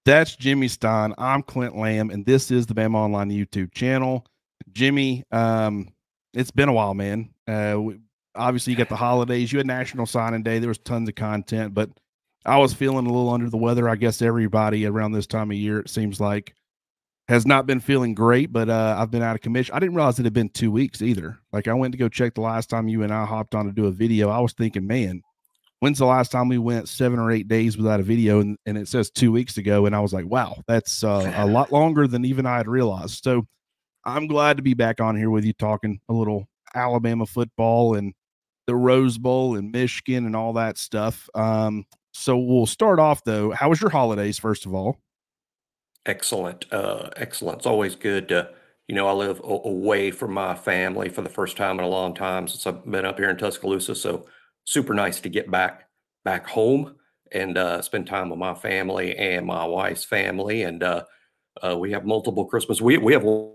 That's Jimmy Stein. I'm Clint Lamb, and this is the BamaOnLine YouTube channel. Jimmy, it's been a while, man. Obviously, you got the holidays. You had National Signing Day. There was tons of content, but I was feeling a little under the weather. I guess everybody around this time of year, it seems like, has not been feeling great, but I've been out of commission. I didn't realize it had been 2 weeks either. Like, I went to go check the last time you and I hopped on to do a video. I was thinking, man, when's the last time we went 7 or 8 days without a video? And it says 2 weeks ago. And I was like, wow, that's a lot longer than even I had realized. So I'm glad to be back on here with you talking a little Alabama football and the Rose Bowl and Michigan and all that stuff. So we'll start off, though. How was your holidays, first of all? Excellent. Excellent. It's always good to, I live away from my family for the first time in a long time since I've been up here in Tuscaloosa. So super nice to get back home and spend time with my family and my wife's family. And we have multiple Christmas. We have one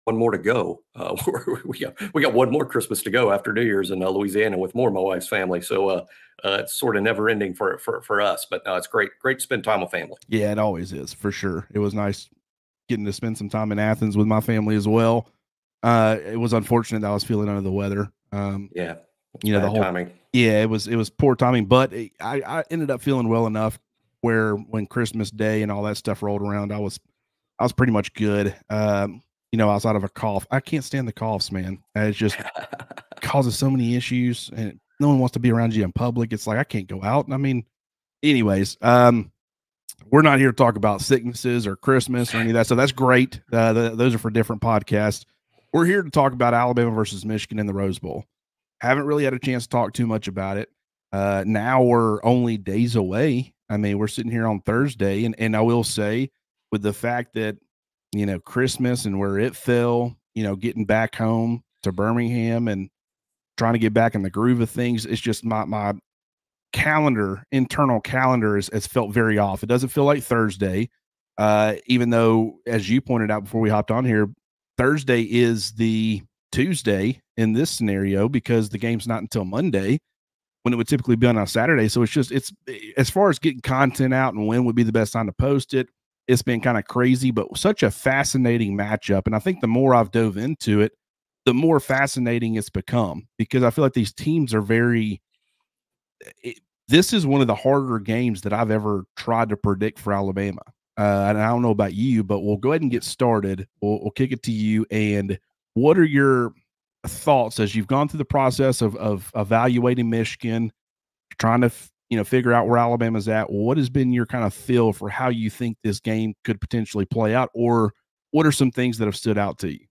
more to go. We got one more Christmas to go after New Year's in Louisiana with more of my wife's family. So it's sort of never ending for us. But no, it's great to spend time with family. Yeah, it always is, for sure. It was nice getting to spend some time in Athens with my family as well. It was unfortunate that I was feeling under the weather. Yeah, it's The bad whole timing. yeah, it was poor timing, but I ended up feeling well enough where when Christmas Day and all that stuff rolled around, I was pretty much good. Outside of a cough. I can't stand the coughs, man. It just causes so many issues, and no one wants to be around you in public. It's like I can't go out. I mean, anyways, we're not here to talk about sicknesses or Christmas or any of that. So that's great. Those are for different podcasts. We're here to talk about Alabama versus Michigan in the Rose Bowl. Haven't really had a chance to talk too much about it. Now we're only days away. I mean, we're sitting here on Thursday, and I will say, with the fact that Christmas and where it fell, getting back home to Birmingham and trying to get back in the groove of things, it's just my internal calendar has felt very off. It doesn't feel like Thursday, even though, as you pointed out before we hopped on here, Thursday is the Tuesday in this scenario because the game's not until Monday when it would typically be on a Saturday. So it's as far as getting content out and when would be the best time to post it, it's been kind of crazy, but such a fascinating matchup. And I think the more I've dove into it, the more fascinating it's become because I feel like these teams are this is one of the harder games that I've ever tried to predict for Alabama. And I don't know about you, but we'll go ahead and get started. We'll kick it to you. And what are your thoughts as you've gone through the process of evaluating Michigan, trying to figure out where Alabama's at? What has been your kind of feel for how you think this game could potentially play out, or what are some things that have stood out to you?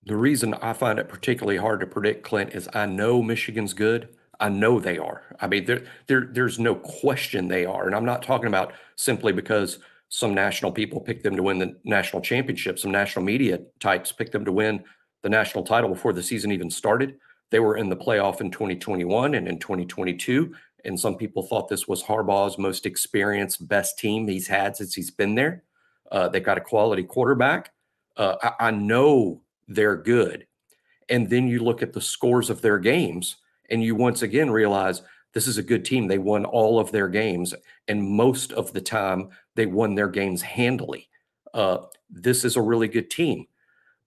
The reason I find it particularly hard to predict, Clint, is I know Michigan's good. I know they are. I mean, there's no question they are. And I'm not talking about simply because some national people picked them to win the national championship. Some national media types picked them to win the national title before the season even started. They were in the playoff in 2021 and in 2022. And some people thought this was Harbaugh's most experienced, best team he's had since he's been there. They've got a quality quarterback. I know they're good. And then you look at the scores of their games and you once again realize this is a good team. They won all of their games, and most of the time they won their games handily. This is a really good team.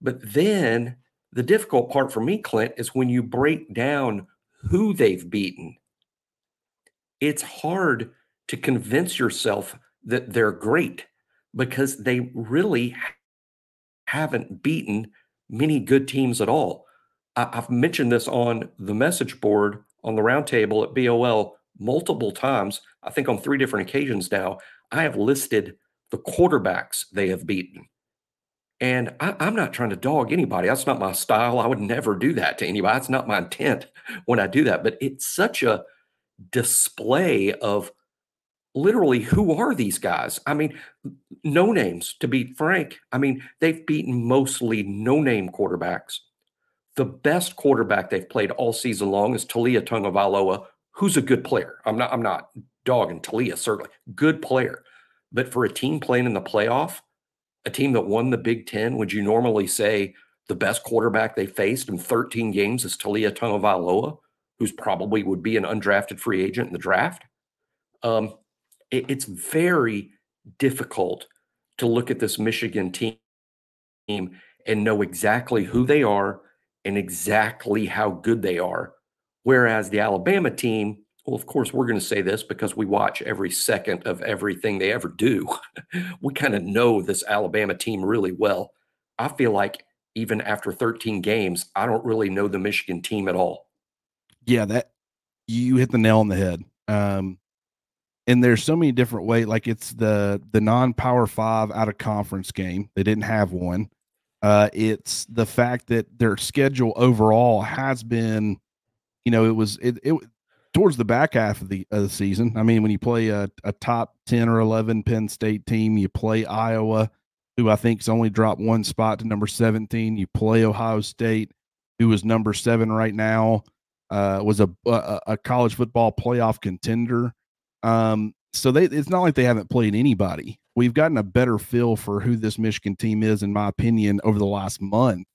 But then the difficult part for me, Clint, is when you break down who they've beaten, it's hard to convince yourself that they're great because they really haven't beaten many good teams at all. I've mentioned this on the message board on the roundtable at BOL multiple times. I think on 3 different occasions now. I have listed the quarterbacks they have beaten. And I'm not trying to dog anybody. That's not my style. I would never do that to anybody. That's not my intent when I do that. But it's such a display of literally who are these guys? I mean, no names, to be frank. I mean, they've beaten mostly no name quarterbacks. The best quarterback they've played all season long is Talia Tagovailoa, who's a good player. I'm not dogging Talia, certainly. Good player. But for a team playing in the playoff, a team that won the Big Ten, would you normally say the best quarterback they faced in 13 games is Talia Tagovailoa, who's probably would be an undrafted free agent in the draft? Um, it's very difficult to look at this Michigan team and know exactly who they are and exactly how good they are. Whereas the Alabama team, well, of course, we're going to say this because we watch every second of everything they ever do. We kind of know this Alabama team really well. I feel like even after 13 games, I don't really know the Michigan team at all. Yeah, that you hit the nail on the head. And there's so many different ways. Like it's the non-power five out of conference game. They didn't have one. It's the fact that their schedule overall has been, it towards the back half of the season. I mean, when you play a top 10 or 11 Penn State team, you play Iowa, who I think's only dropped one spot to number 17. You play Ohio State, who is number 7 right now, was a college football playoff contender. So it's not like they haven't played anybody. We've gotten a better feel for who this Michigan team is, in my opinion, over the last month,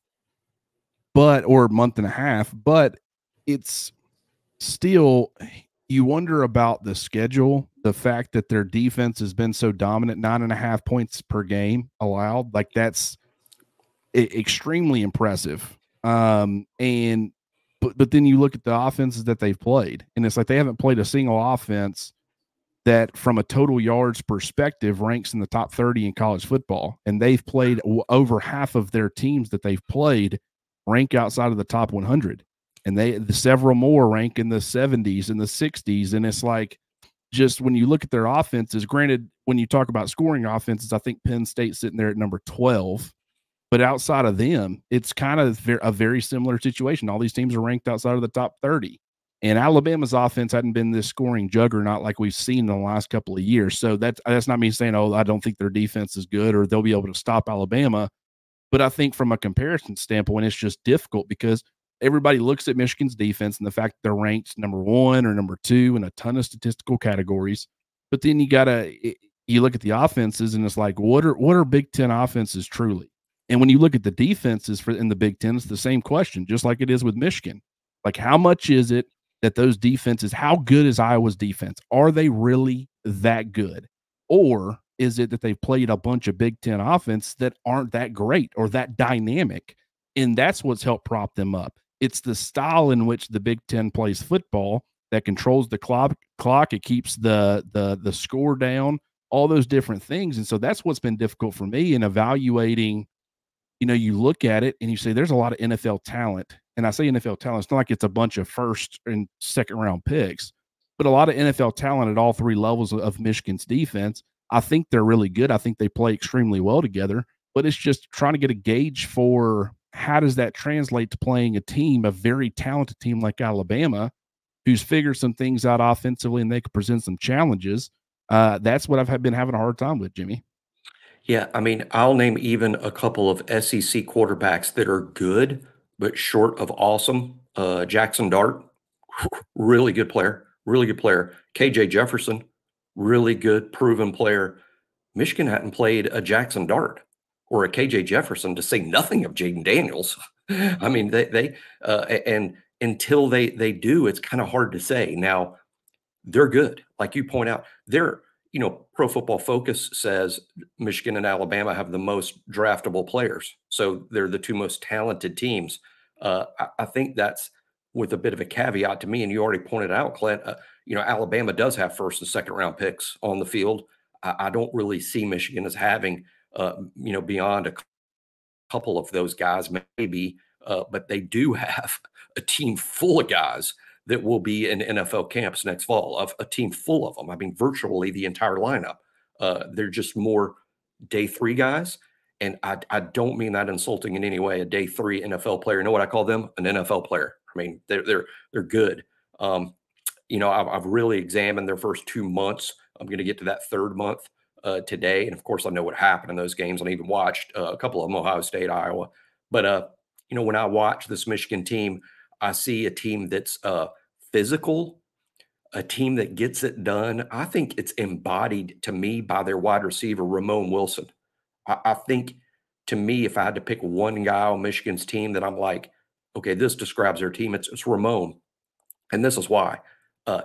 or month and a half. But it's still, you wonder about the schedule, the fact that their defense has been so dominant, 9.5 points per game allowed. Like that's extremely impressive. And but then you look at the offenses that they've played, and it's like they haven't played a single offense that from a total yards perspective ranks in the top 30 in college football. And they've played over half of their teams that they've played rank outside of the top 100. And several more rank in the 70s and the 60s. And it's like, just when you look at their offenses, granted, when you talk about scoring offenses, I think Penn State's sitting there at number 12. But outside of them, it's kind of a very similar situation. All these teams are ranked outside of the top 30. And Alabama's offense hadn't been this scoring juggernaut like we've seen in the last couple of years. So that's not me saying, oh, I don't think their defense is good or they'll be able to stop Alabama. But I think from a comparison standpoint, it's just difficult because everybody looks at Michigan's defense and the fact that they're ranked number 1 or number 2 in a ton of statistical categories. But then you look at the offenses and it's like, what are Big Ten offenses truly? And when you look at the defenses in the Big Ten, it's the same question, just like it is with Michigan. Like, how much is it that those defenses, how good is Iowa's defense? Are they really that good? Or is it that they've played a bunch of Big Ten offense that aren't that great or that dynamic? And that's what's helped prop them up. It's the style in which the Big Ten plays football that controls the clock. It keeps the score down, all those different things. And so that's what's been difficult for me in evaluating. You look at it and you say there's a lot of NFL talent. And I say NFL talent, it's not like it's a bunch of first and second round picks, but a lot of NFL talent at all 3 levels of Michigan's defense. I think they're really good. I think they play extremely well together, but it's just trying to get a gauge for how does that translate to playing a very talented team like Alabama, who's figured some things out offensively and they could present some challenges. That's what I've been having a hard time with, Jimmy. Yeah, I mean, I'll name even a couple of SEC quarterbacks that are good, but short of awesome. Jackson Dart, really good player, really good player. KJ Jefferson, really good, proven player. Michigan hadn't played a Jackson Dart or a KJ Jefferson, to say nothing of Jaden Daniels. I mean, and until they do, it's kind of hard to say. Now, they're good. Like you point out, Pro Football Focus says Michigan and Alabama have the most draftable players. So they're the 2 most talented teams. I think that's with a bit of a caveat to me. And you already pointed out, Clint, Alabama does have first and second round picks on the field. I don't really see Michigan as having, beyond a couple of those guys, maybe, but they do have a team full of guys that will be in NFL camps next fall, of a team full of them. I mean, virtually the entire lineup. They're just more day 3 guys. And I don't mean that insulting in any way. A day 3 NFL player. You know what I call them? An NFL player. I mean, they're good. I've really examined their first 2 months. I'm going to get to that 3rd month today. And of course, I know what happened in those games. I even watched a couple of them, Ohio State, Iowa. But, when I watch this Michigan team, I see a team that's physical, a team that gets it done. I think it's embodied to me by their wide receiver, Ramon Wilson. I think, to me, if I had to pick one guy on Michigan's team that I'm like, okay, this describes their team, it's Ramon. And this is why.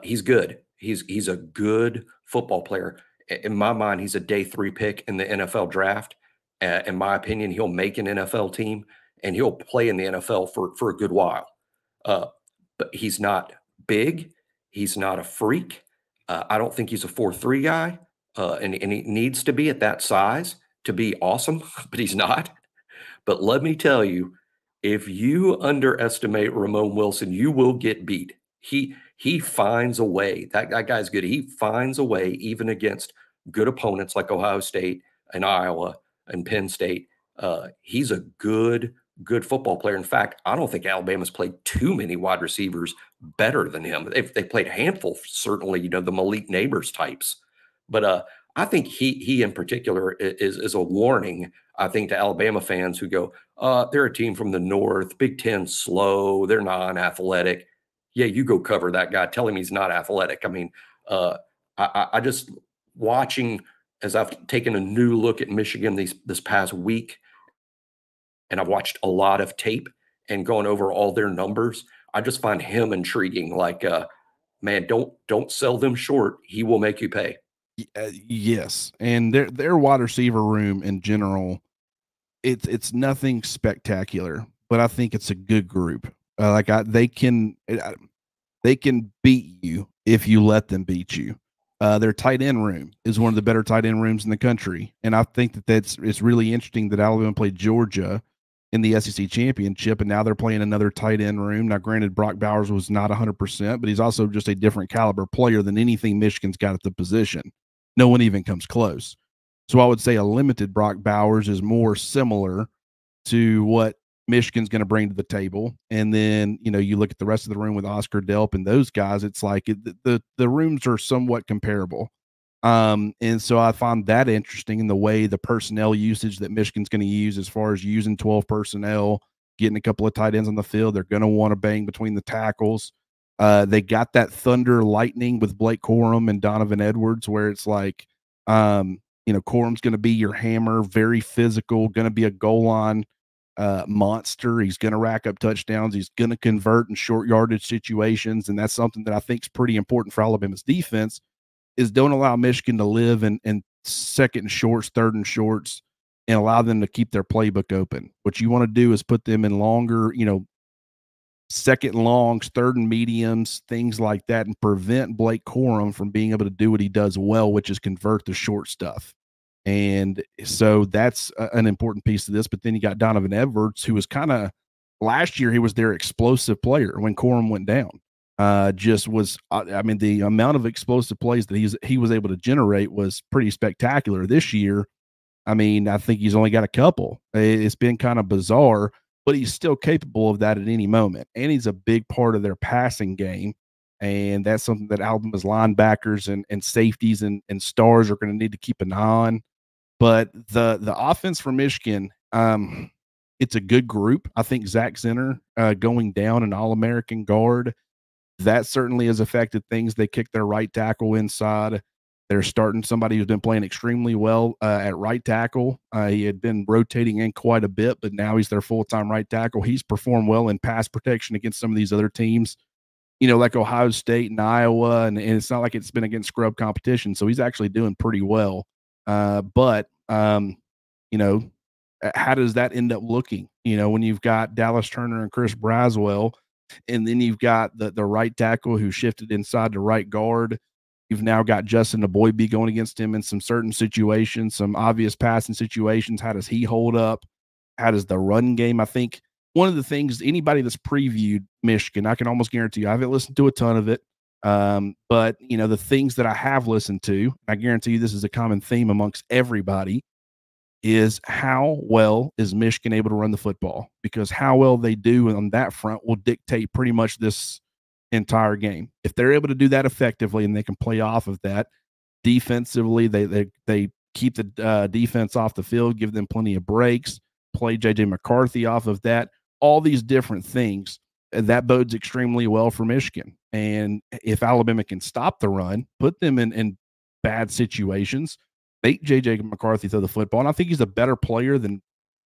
He's good. He's a good football player. In my mind, he's a day 3 pick in the NFL draft. In my opinion, he'll make an NFL team and he'll play in the NFL for a good while. Uh, but he's not big. He's not a freak. I don't think he's a 4-3 guy, and he needs to be at that size to be awesome, but he's not. But let me tell you, if you underestimate Ramon Wilson, you will get beat. He finds a way. That guy's good. He finds a way, even against good opponents like Ohio State and Iowa and Penn State. He's a good football player. In fact, I don't think Alabama's played too many wide receivers better than him. They played a handful, certainly, the Malik Neighbors types. But I think he in particular is a warning, I think, to Alabama fans who go, they're a team from the North, Big Ten slow, they're non-athletic. Yeah, you go cover that guy. Tell him he's not athletic. I mean, I just watching as I've taken a new look at Michigan this past week, and I've watched a lot of tape and gone over all their numbers. I just find him intriguing. Like, man, don't sell them short. He will make you pay. Yes, and their wide receiver room in general, it's nothing spectacular, but I think it's a good group. They can beat you if you let them beat you. Their tight end room is one of the better tight end rooms in the country, and I think it's really interesting that Alabama played Georgia in the SEC championship, and now they're playing another tight end room. Now, granted, Brock Bowers was not 100%, but he's also just a different caliber player than anything Michigan's got at the position. No one even comes close. So I would say a limited Brock Bowers is more similar to what Michigan's going to bring to the table. And then, you look at the rest of the room with Oscar Delp and those guys, it's like the rooms are somewhat comparable. And so I find that interesting in the way the personnel usage that Michigan's going to use as far as using 12 personnel, getting a couple of tight ends on the field. They're going to want to bang between the tackles. They got that thunder lightning with Blake Corum and Donovan Edwards, where it's like, Corum's going to be your hammer, very physical, going to be a goal line monster. He's going to rack up touchdowns. He's going to convert in short yardage situations. And that's something that I think is pretty important for Alabama's defense, is don't allow Michigan to live in second and shorts, third and shorts, and allow them to keep their playbook open. What you want to do is put them in longer, second and longs, third and mediums, things like that, and prevent Blake Corum from being able to do what he does well, which is convert the short stuff. And so that's an important piece of this. But then you got Donovan Edwards, who was last year, he was their explosive player when Corum went down. The amount of explosive plays that he was able to generate was pretty spectacular. This year, I think he's only got a couple. It's been kind of bizarre, but he's still capable of that at any moment. And he's a big part of their passing game. And that's something that Alabama's linebackers and safeties and stars are going to need to keep an eye on. But the offense for Michigan, it's a good group. I think Zach Zinner going down, an All-American guard, that certainly has affected things. They kicked their right tackle inside. They're starting somebody who's been playing extremely well at right tackle. He had been rotating in quite a bit, but now he's their full-time right tackle. He's performed well in pass protection against some of these other teams, like Ohio State and Iowa, and it's not like it's been against scrub competition. So he's actually doing pretty well. But how does that end up looking? When you've got Dallas Turner and Chris Braswell, and then you've got the right tackle who shifted inside to right guard. You've now got Justin Aboybe going against him in some certain situations, some obvious passing situations. How does he hold up? How does the run game? I think one of the things, anybody that's previewed Michigan, I can almost guarantee you, I haven't listened to a ton of it. But the things that I have listened to, I guarantee you this is a common theme amongst everybody, is how well is Michigan able to run the football? Because how well they do on that front will dictate pretty much this entire game. If they're able to do that effectively and they can play off of that defensively, they keep the defense off the field, give them plenty of breaks, play J.J. McCarthy off of that, all these different things, that bodes extremely well for Michigan. And if Alabama can stop the run, put them in bad situations, make J.J. McCarthy throw the football. And I think he's a better player than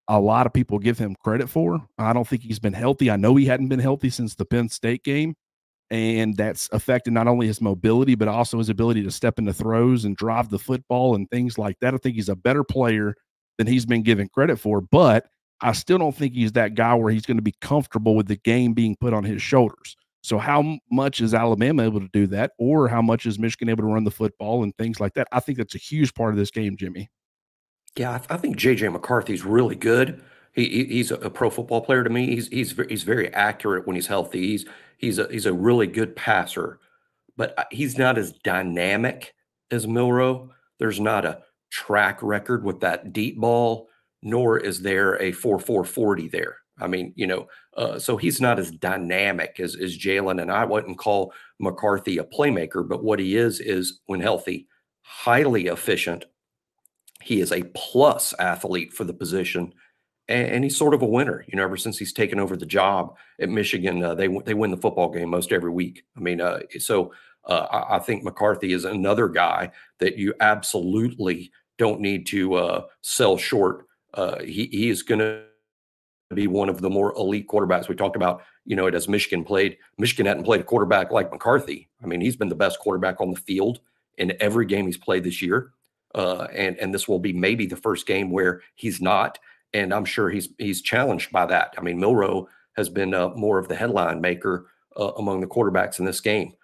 a lot of people give him credit for. I don't think he's been healthy. I know he hadn't been healthy since the Penn State game. and that's affected not only his mobility, but also his ability to step into throws and drive the football and things like that. I think he's a better player than he's been given credit for, but I still don't think he's that guy where he's going to be comfortable with the game being put on his shoulders. So how much is Alabama able to do that, or how much is Michigan able to run the football and things like that? I think that's a huge part of this game, Jimmy. Yeah, I think JJ McCarthy's really good. He's a pro football player to me. He's very accurate when he's healthy. He's a really good passer, but he's not as dynamic as Milroe. There's not a track record with that deep ball, nor is there a 4.40 there. I mean, so he's not as dynamic as Jalen, and I wouldn't call McCarthy a playmaker, but what he is when healthy, highly efficient. He is a plus athlete for the position, and he's sort of a winner. Ever since he's taken over the job at Michigan, they win the football game most every week. I mean, I think McCarthy is another guy that you absolutely don't need to sell short. He is going to be one of the more elite quarterbacks. We talked about, it as Michigan played. Michigan hadn't played a quarterback like McCarthy. I mean, he's been the best quarterback on the field in every game he's played this year. And this will be maybe the first game where he's not. And I'm sure he's challenged by that. I mean, Milroe has been more of the headline maker among the quarterbacks in this game.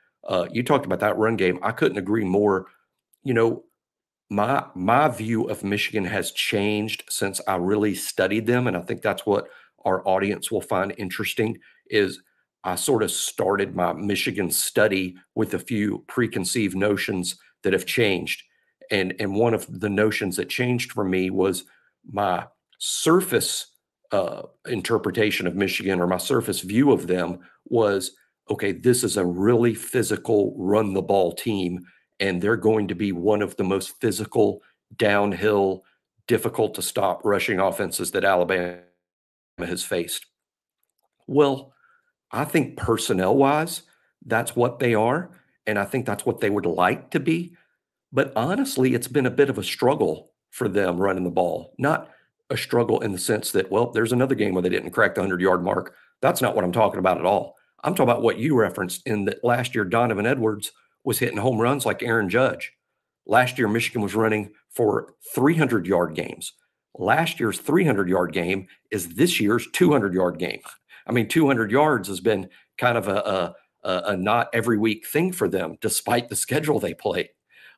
You talked about that run game. I couldn't agree more. You know, my view of Michigan has changed since I really studied them, and I think that's what our audience will find interesting. Is I sort of started my Michigan study with a few preconceived notions that have changed, and one of the notions that changed for me was my surface interpretation of Michigan, or my surface view of them was, okay, this is a really physical run the ball team, and they're going to be one of the most physical, downhill, difficult to stop rushing offenses that Alabama has faced. Well, I think personnel wise, that's what they are. And I think that's what they would like to be. But honestly, it's been a bit of a struggle for them running the ball. Not a struggle in the sense that, well, there's another game where they didn't crack the 100-yard mark. That's not what I'm talking about at all. I'm talking about what you referenced in that last year, Donovan Edwards was hitting home runs like Aaron Judge. Last year, Michigan was running for 300-yard games. Last year's 300-yard game is this year's 200-yard game. I mean, 200 yards has been kind of a not every week thing for them, despite the schedule they play.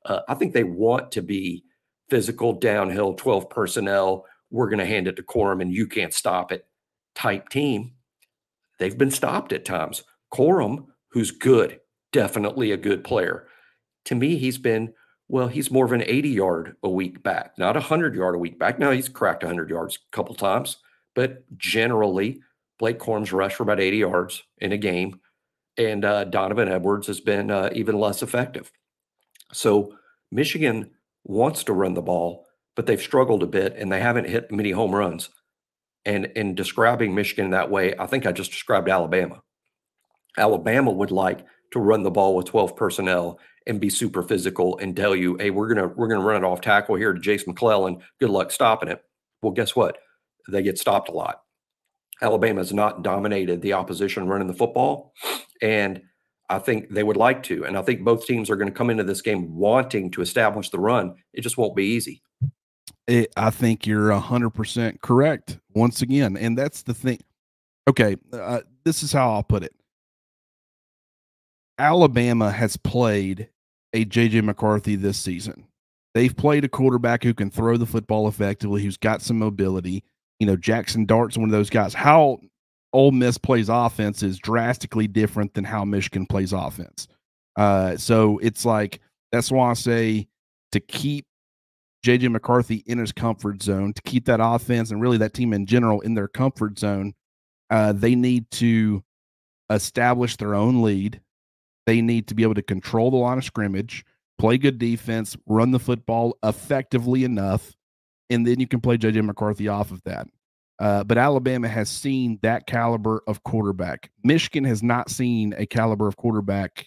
I think they want to be physical, downhill, 12 personnel. We're going to hand it to Corum and you can't stop it type team. They've been stopped at times. Corum, who's good, definitely a good player. To me, he's more of an 80-yard a week back, not a 100-yard a week back. Now, he's cracked 100 yards a couple times, but generally, Blake Corum's rushed for about 80 yards in a game, and Donovan Edwards has been even less effective. So Michigan wants to run the ball, but they've struggled a bit, and they haven't hit many home runs. And in describing Michigan that way, I think I just described Alabama. Alabama would like to run the ball with 12 personnel and be super physical and tell you, hey, we're gonna run it off tackle here to Jace McClellan. Good luck stopping it. Well, guess what? They get stopped a lot. Alabama has not dominated the opposition running the football, and I think they would like to. And I think both teams are going to come into this game wanting to establish the run. It just won't be easy. I think you're 100% correct once again. And that's the thing. Okay, this is how I'll put it. Alabama has played a J.J. McCarthy this season. They've played a quarterback who can throw the football effectively, who's got some mobility. Jackson Dart's one of those guys. How Ole Miss plays offense is drastically different than how Michigan plays offense. So it's like, that's why I say to keep J.J. McCarthy in his comfort zone, to keep that offense and really that team in general in their comfort zone, they need to establish their own lead. They need to be able to control the line of scrimmage, play good defense, run the football effectively enough, and then you can play J.J. McCarthy off of that. But Alabama has seen that caliber of quarterback. Michigan has not seen a caliber of quarterback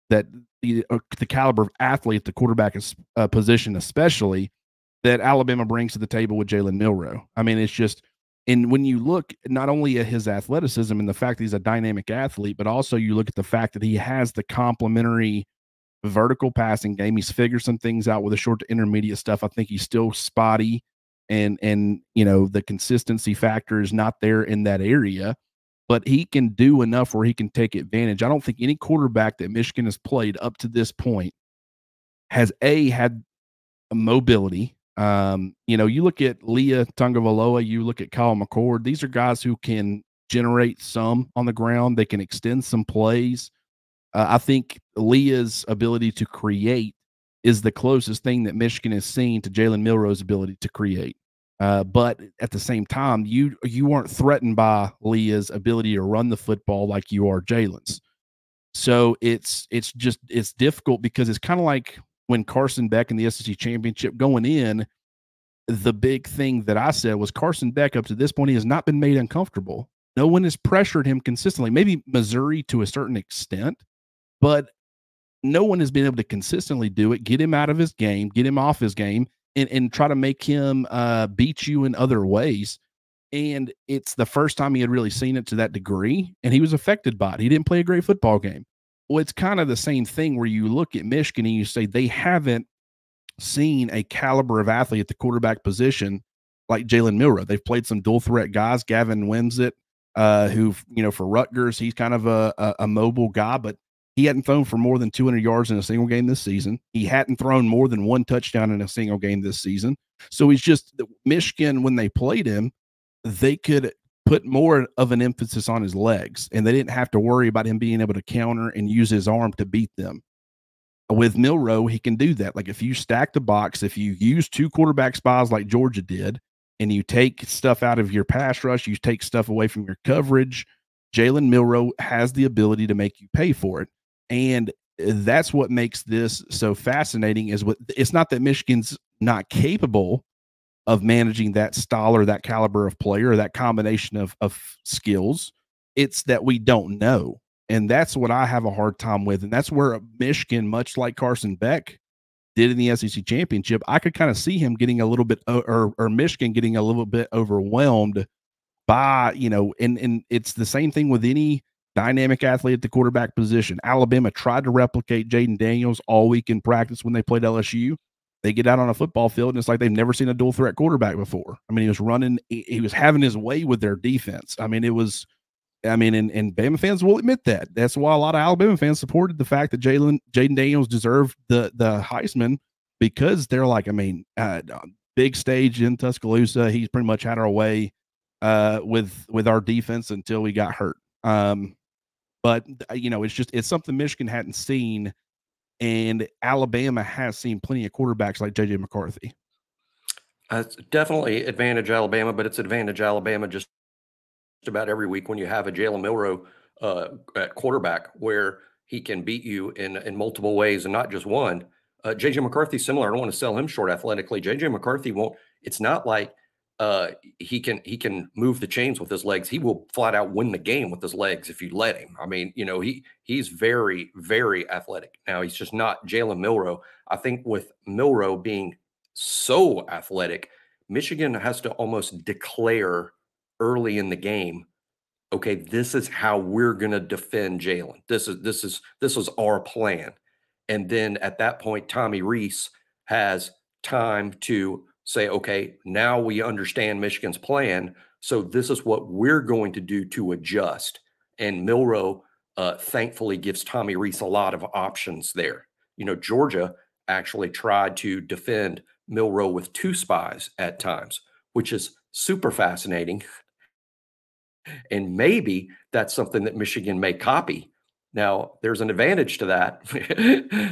that the caliber of athlete, the quarterback position especially, that Alabama brings to the table with Jalen Milroe. I mean, it's just And when you look not only at his athleticism and the fact that he's a dynamic athlete, but also you look at the fact that he has the complementary vertical passing game. He's figured some things out with the short to intermediate stuff. I think he's still spotty, and the consistency factor is not there in that area, but he can do enough where he can take advantage. I don't think any quarterback that Michigan has played up to this point has had mobility. You look at Leah Tungavaloa, you look at Kyle McCord. These are guys who can generate some on the ground. They can extend some plays. I think Leah's ability to create is the closest thing that Michigan has seen to Jalen Milroe's ability to create. But at the same time, you aren't threatened by Leah's ability to run the football like you are Jalen's. So it's difficult because it's kind of like when Carson Beck in the SEC championship going in. The big thing that I said was Carson Beck up to this point, he has not been made uncomfortable. No one has pressured him consistently. Maybe Missouri to a certain extent, but no one has been able to consistently do it, get him out of his game, get him off his game, and try to make him beat you in other ways. And it's the first time he had really seen it to that degree, and he was affected by it. He didn't play a great football game. Well, it's kind of the same thing where you look at Michigan and you say they haven't seen a caliber of athlete at the quarterback position like Jalen Milroe. They've played some dual threat guys, Gavin Wimsatt, who, for Rutgers, he's kind of a mobile guy, but he hadn't thrown for more than 200 yards in a single game this season. He hadn't thrown more than one touchdown in a single game this season. So he's just Michigan, when they played him, they could put more of an emphasis on his legs, and they didn't have to worry about him being able to counter and use his arm to beat them. With Milroe, he can do that. Like if you stack the box, if you use two quarterback spies like Georgia did, and you take stuff out of your pass rush, you take stuff away from your coverage, Jalen Milroe has the ability to make you pay for it. And that's what makes this so fascinating is it's not that Michigan's not capable of managing that style or that caliber of player or that combination of skills. It's that we don't know. And that's what I have a hard time with. And that's where Michigan, much like Carson Beck did in the SEC championship, I could kind of see him getting a little bit, or Michigan getting a little bit overwhelmed by, and it's the same thing with any dynamic athlete at the quarterback position. Alabama tried to replicate Jaden Daniels all week in practice when they played LSU. They get out on a football field, and it's like they've never seen a dual threat quarterback before. I mean, he was running, he was having his way with their defense. I mean, and Bama fans will admit that. That's why a lot of Alabama fans supported the fact that Jaden Daniels deserved the Heisman, because they're like, big stage in Tuscaloosa, he's pretty much had our way with our defense until we got hurt. But it's something Michigan hadn't seen, and Alabama has seen plenty of quarterbacks like JJ McCarthy. It's definitely advantage Alabama, but it's advantage Alabama just about every week when you have a Jalen Milroe at quarterback where he can beat you in multiple ways and not just one. JJ McCarthy, similar. I don't want to sell him short athletically. JJ McCarthy won't. It's not like he can move the chains with his legs. He will flat out win the game with his legs if you let him. I mean, he's very, very athletic. Now he's just not Jalen Milroe. I think with Milroe being so athletic, Michigan has to almost declare early in the game, okay, this is how we're going to defend Jalen. This is our plan. And then at that point, Tommy Rees has time to say, okay, now we understand Michigan's plan. So this is what we're going to do to adjust. And Milroe, thankfully, gives Tommy Rees a lot of options there. Georgia actually tried to defend Milroe with two spies at times, which is super fascinating. And maybe that's something that Michigan may copy. Now, there's an advantage to that.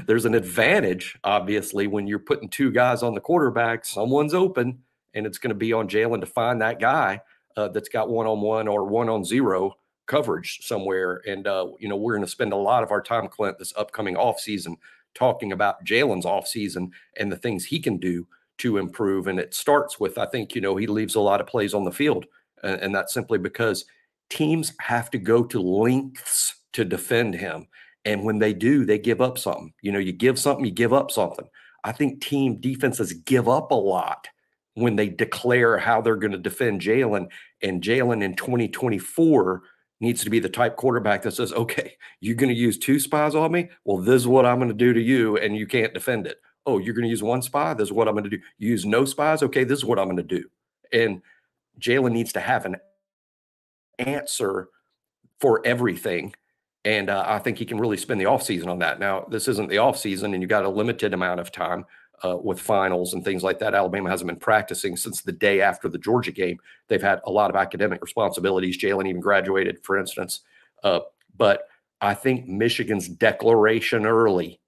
There's an advantage, obviously, when you're putting two guys on the quarterback, someone's open, and it's going to be on Jalen to find that guy that's got one-on-one or one-on-zero coverage somewhere. And, we're going to spend a lot of our time, Clint, this upcoming offseason talking about Jalen's offseason and the things he can do to improve. And it starts with, I think, he leaves a lot of plays on the field. And that's simply because teams have to go to lengths to defend him. And when they do, they give up something. You give something, you give up something. I think team defenses give up a lot when they declare how they're going to defend Jalen. And Jalen in 2024 needs to be the type quarterback that says, okay, you're going to use 2 spies on me? Well, this is what I'm going to do to you, and you can't defend it. Oh, you're going to use 1 spy? This is what I'm going to do. You use no spies? Okay, this is what I'm going to do. And Jalen needs to have an answer for everything. And I think he can really spend the offseason on that. Now, this isn't the offseason, and you got a limited amount of time with finals and things like that. Alabama hasn't been practicing since the day after the Georgia game. They've had a lot of academic responsibilities. Jalen even graduated, for instance. But I think Michigan's declaration early,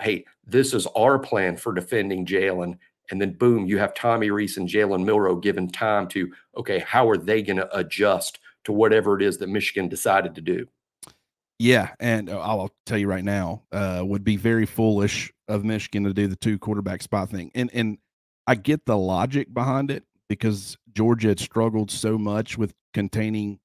hey, this is our plan for defending Jalen. And then, boom, you have Tommy Rees and Jalen Milroe given time to, okay, how are they going to adjust to whatever it is that Michigan decided to do? Yeah, and I'll tell you right now, would be very foolish of Michigan to do the 2 quarterback spot thing. And I get the logic behind it because Georgia had struggled so much with containing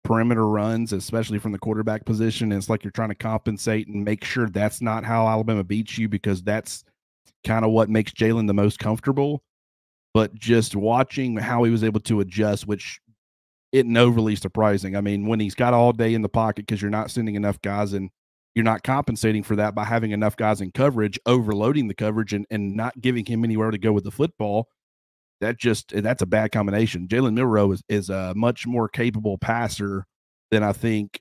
perimeter runs, especially from the quarterback position. And it's like you're trying to compensate and make sure that's not how Alabama beats you, because that's kind of what makes Jalen the most comfortable. But just watching how he was able to adjust, which isn't overly surprising. I mean, when he's got all day in the pocket because you're not sending enough guys, and you're not compensating for that by having enough guys in coverage, overloading the coverage and not giving him anywhere to go with the football, that's a bad combination. Jalen Milroe is a much more capable passer than I think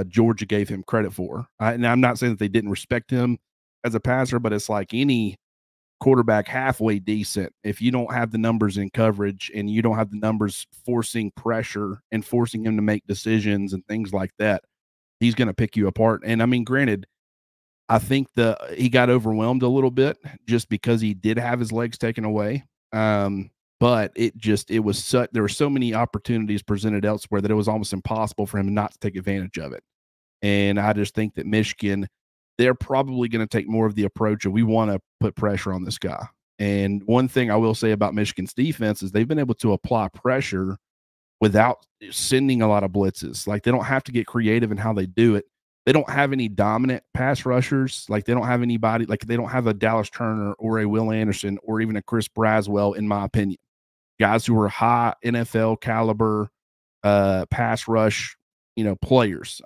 Georgia gave him credit for. And I'm not saying that they didn't respect him as a passer, but it's like any quarterback halfway decent. If you don't have the numbers in coverage and you don't have the numbers forcing pressure and forcing him to make decisions and things like that, he's going to pick you apart. And I mean, granted, I think he got overwhelmed a little bit just because he did have his legs taken away. But there were so many opportunities presented elsewhere that it was almost impossible for him not to take advantage of it. And I just think that Michigan, they're probably going to take more of the approach of we want to put pressure on this guy. And one thing I will say about Michigan's defense is they've been able to apply pressure without sending a lot of blitzes. Like, they don't have to get creative in how they do it. They don't have any dominant pass rushers. Like, they don't have anybody, like they don't have a Dallas Turner or a Will Anderson or even a Chris Braswell, in my opinion. Guys who are high NFL caliber pass rush, players.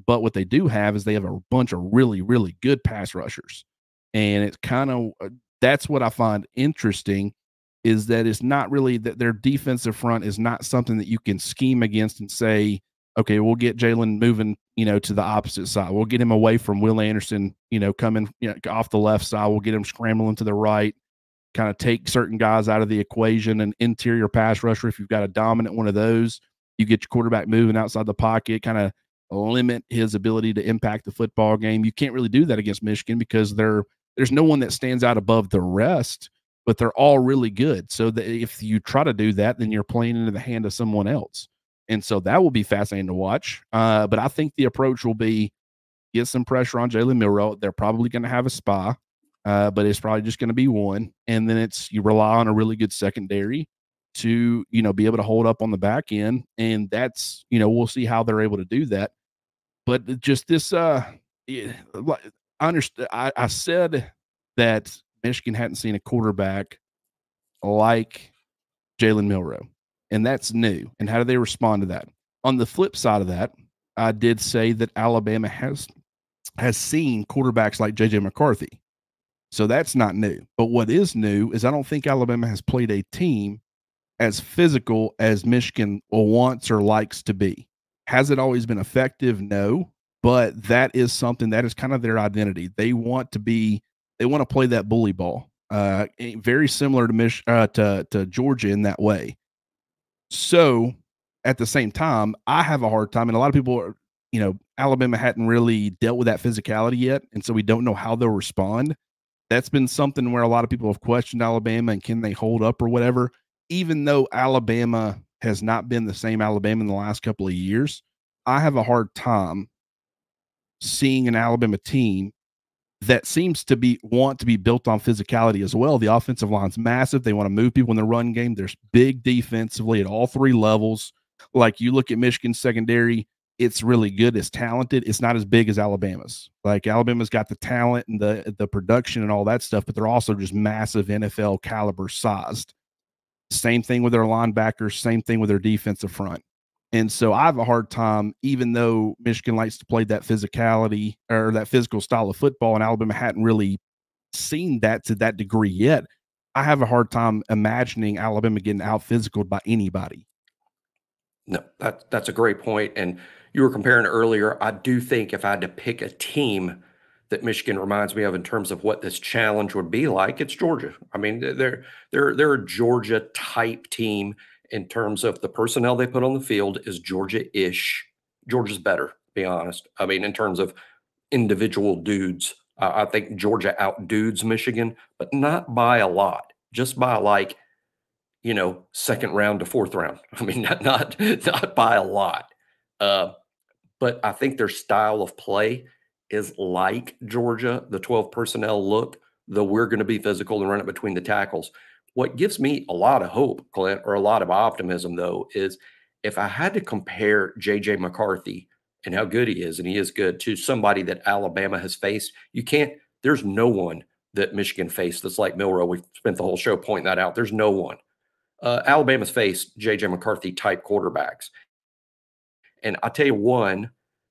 But what they do have is they have a bunch of really, really good pass rushers. And it's kind of, that's what I find interesting, is that it's not really that their defensive front is not something that you can scheme against and say, okay, we'll get Jalen moving, to the opposite side. We'll get him away from Will Anderson, coming off the left side. We'll get him scrambling to the right, kind of take certain guys out of the equation. An interior pass rusher, if you've got a dominant one of those, you get your quarterback moving outside the pocket, kind of limit his ability to impact the football game. You can't really do that against Michigan because there's no one that stands out above the rest, but they're all really good. So that if you try to do that, then you're playing into the hand of someone else. And so that will be fascinating to watch. But I think the approach will be get some pressure on Jalen Milroe. They're probably going to have a spy, but it's probably just going to be one. And then you rely on a really good secondary to, be able to hold up on the back end. And that's, we'll see how they're able to do that. But just this, I understand. I said that Michigan hadn't seen a quarterback like Jalen Milroe, and that's new. And how do they respond to that? On the flip side of that, I did say that Alabama has seen quarterbacks like J.J. McCarthy. So that's not new. But what is new is I don't think Alabama has played a team as physical as Michigan wants or likes to be. Has it always been effective? No. But that is something that is kind of their identity. They want to play that bully ball. Very similar to Georgia in that way. So at the same time, I have a hard time, and a lot of people are, Alabama hadn't really dealt with that physicality yet, and so we don't know how they'll respond. That's been something where a lot of people have questioned Alabama and can they hold up or whatever. Even though Alabama has not been the same Alabama in the last couple of years, I have a hard time seeing an Alabama team that seems to want to be built on physicality as well. The offensive line's massive. They want to move people in the run game. There's big defensively at all 3 levels. Like, you look at Michigan's secondary, it's really good. It's talented. It's not as big as Alabama's. Like, Alabama's got the talent and the production and all that stuff, but they're also just massive NFL caliber sized. Same thing with their linebackers, same thing with their defensive front. And so I have a hard time, even though Michigan likes to play that physicality or that physical style of football, and Alabama hadn't really seen that to that degree yet. I have a hard time imagining Alabama getting out physical by anybody. No, that's a great point. And you were comparing earlier. I do think if I had to pick a team that Michigan reminds me of in terms of what this challenge would be like, it's Georgia. I mean, they're a Georgia type team in terms of the personnel they put on the field is Georgia-ish. Georgia's better, to be honest. I mean, in terms of individual dudes, I think Georgia outdudes Michigan, but not by a lot, just by like second round to fourth round. I mean, not by a lot. Uh, but I think their style of play is like Georgia, the 12 personnel look, though we're going to be physical and run it between the tackles. What gives me a lot of hope, Clint, or a lot of optimism, though, is if I had to compare J.J. McCarthy and how good he is, and he is good, to somebody that Alabama has faced, there's no one that Michigan faced that's like Milroe. We've spent the whole show pointing that out. There's no one. Alabama's faced J.J. McCarthy type quarterbacks. And I tell you one,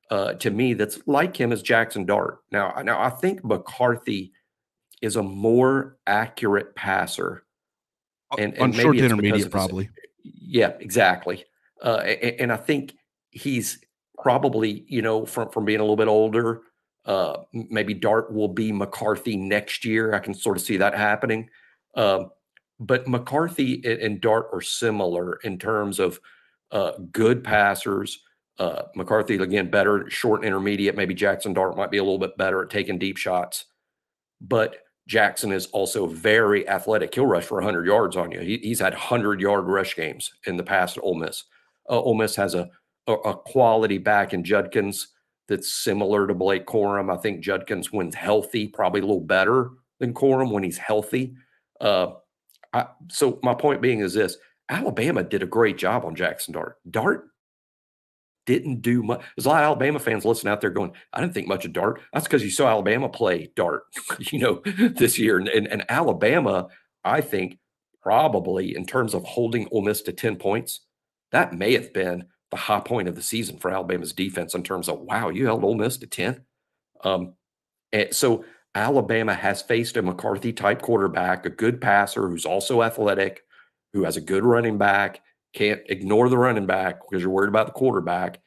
to me, that's like him is Jackson Dart. Now I think McCarthy is a more accurate passer. And On short maybe to it's because intermediate, of his, probably. yeah, exactly. And I think he's probably, from being a little bit older, maybe Dart will be McCarthy next year. I can sort of see that happening. But McCarthy and Dart are similar in terms of good passers. McCarthy, again, better short and intermediate. Maybe Jackson Dart might be a little bit better at taking deep shots. But Jackson is also very athletic. He'll rush for 100 yards on you. He's had 100-yard rush games in the past at Ole Miss. Ole Miss has a quality back in Judkins that's similar to Blake Corum. I think Judkins, when healthy, probably a little better than Corum when he's healthy. So my point being is this: Alabama did a great job on Jackson Dart. Dart didn't do much. There's a lot of Alabama fans listening out there going, I didn't think much of Dart. That's because you saw Alabama play Dart, this year. And Alabama, I think, probably in terms of holding Ole Miss to 10 points, that may have been the high point of the season for Alabama's defense in terms of, wow, you held Ole Miss to 10. And so Alabama has faced a McCarthy-type quarterback, a good passer who's also athletic, who has a good running back. Can't ignore the running back because you're worried about the quarterback.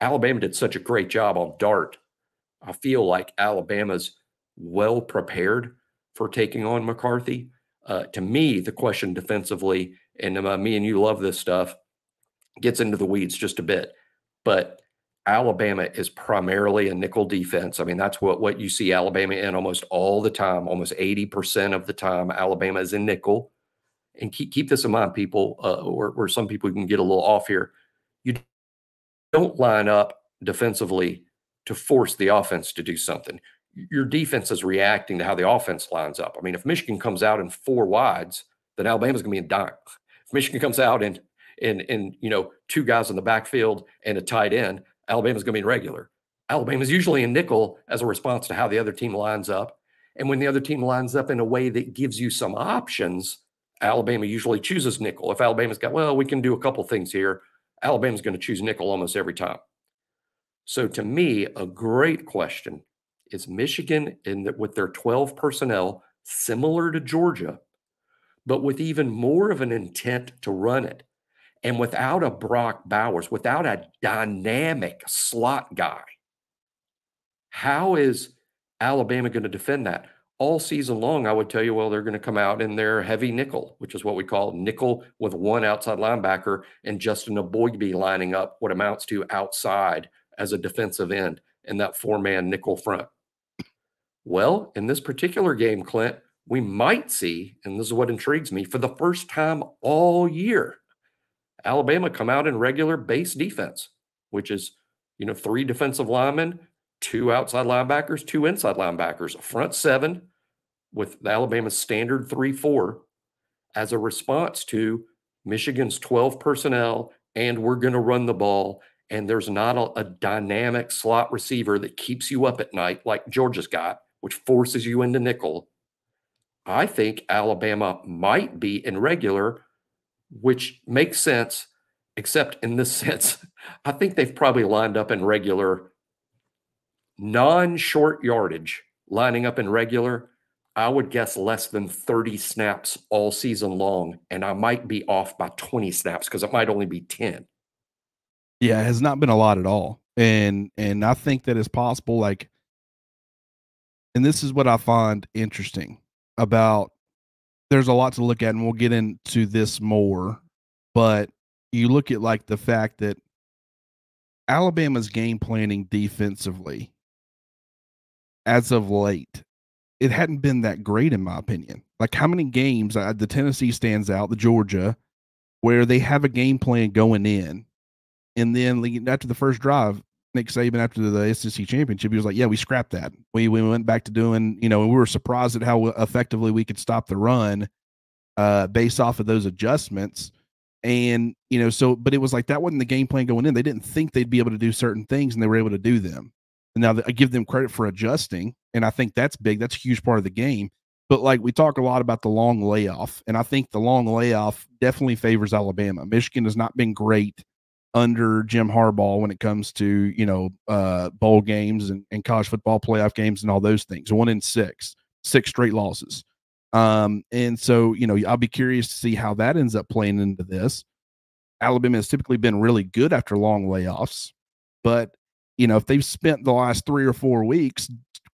Alabama did such a great job on Dart. I feel like Alabama's well prepared for taking on McCarthy. To me, the question defensively, and me and you love this stuff, gets into the weeds just a bit. But Alabama is primarily a nickel defense. I mean, that's what you see Alabama in almost all the time. Almost 80% of the time, Alabama is in nickel. And keep this in mind, people, or some people can get a little off here. You don't line up defensively to force the offense to do something. Your defense is reacting to how the offense lines up. I mean, if Michigan comes out in four wides, then Alabama's going to be in dime. If Michigan comes out in two guys in the backfield and a tight end, Alabama's going to be in regular. Alabama's usually in nickel as a response to how the other team lines up. And when the other team lines up in a way that gives you some options, Alabama usually chooses nickel. If Alabama's got, well, we can do a couple things here, Alabama's going to choose nickel almost every time. So to me, a great question is Michigan with their 12 personnel, similar to Georgia, but with even more of an intent to run it. And without a Brock Bowers, without a dynamic slot guy, how is Alabama going to defend that? All season long, I would tell you, well, they're going to come out in their heavy nickel, which is what we call nickel with one outside linebacker and Justin Aboigbe lining up what amounts to outside as a defensive end in that four-man nickel front. Well, in this particular game, Clint, we might see, and this is what intrigues me, for the first time all year, Alabama come out in regular base defense, which is, three defensive linemen, two outside linebackers, two inside linebackers, a front seven with Alabama's standard 3-4 as a response to Michigan's 12 personnel, and we're going to run the ball, and there's not a dynamic slot receiver that keeps you up at night like Georgia's got, which forces you into nickel. I think Alabama might be in regular which makes sense, except in this sense, I think they've probably lined up in regular non-short yardage, lining up in regular, I would guess less than 30 snaps all season long, and I might be off by 20 snaps because it might only be 10. Yeah, it has not been a lot at all. And I think that it's possible, like, and this is what I find interesting about, there's a lot to look at, and we'll get into this more, but you look at like the fact that Alabama's game planning defensively as of late, it hadn't been that great in my opinion. Like, how many games, the Tennessee stands out, the Georgia, where they have a game plan going in, and then after the first drive, Nick Saban, after the SEC championship, he was like, "Yeah, we scrapped that. We went back to doing, we were surprised at how effectively we could stop the run based off of those adjustments." And so, but it was like that wasn't the game plan going in. They didn't think they'd be able to do certain things, and they were able to do them. And now I give them credit for adjusting, and I think that's big. That's a huge part of the game. But like, we talk a lot about the long layoff, and I think the long layoff definitely favors Alabama. Michigan has not been great under Jim Harbaugh when it comes to bowl games and college football playoff games and all those things. 1-6, 6 straight losses. And so, I'll be curious to see how that ends up playing into this. Alabama has typically been really good after long layoffs, but if they've spent the last 3 or 4 weeks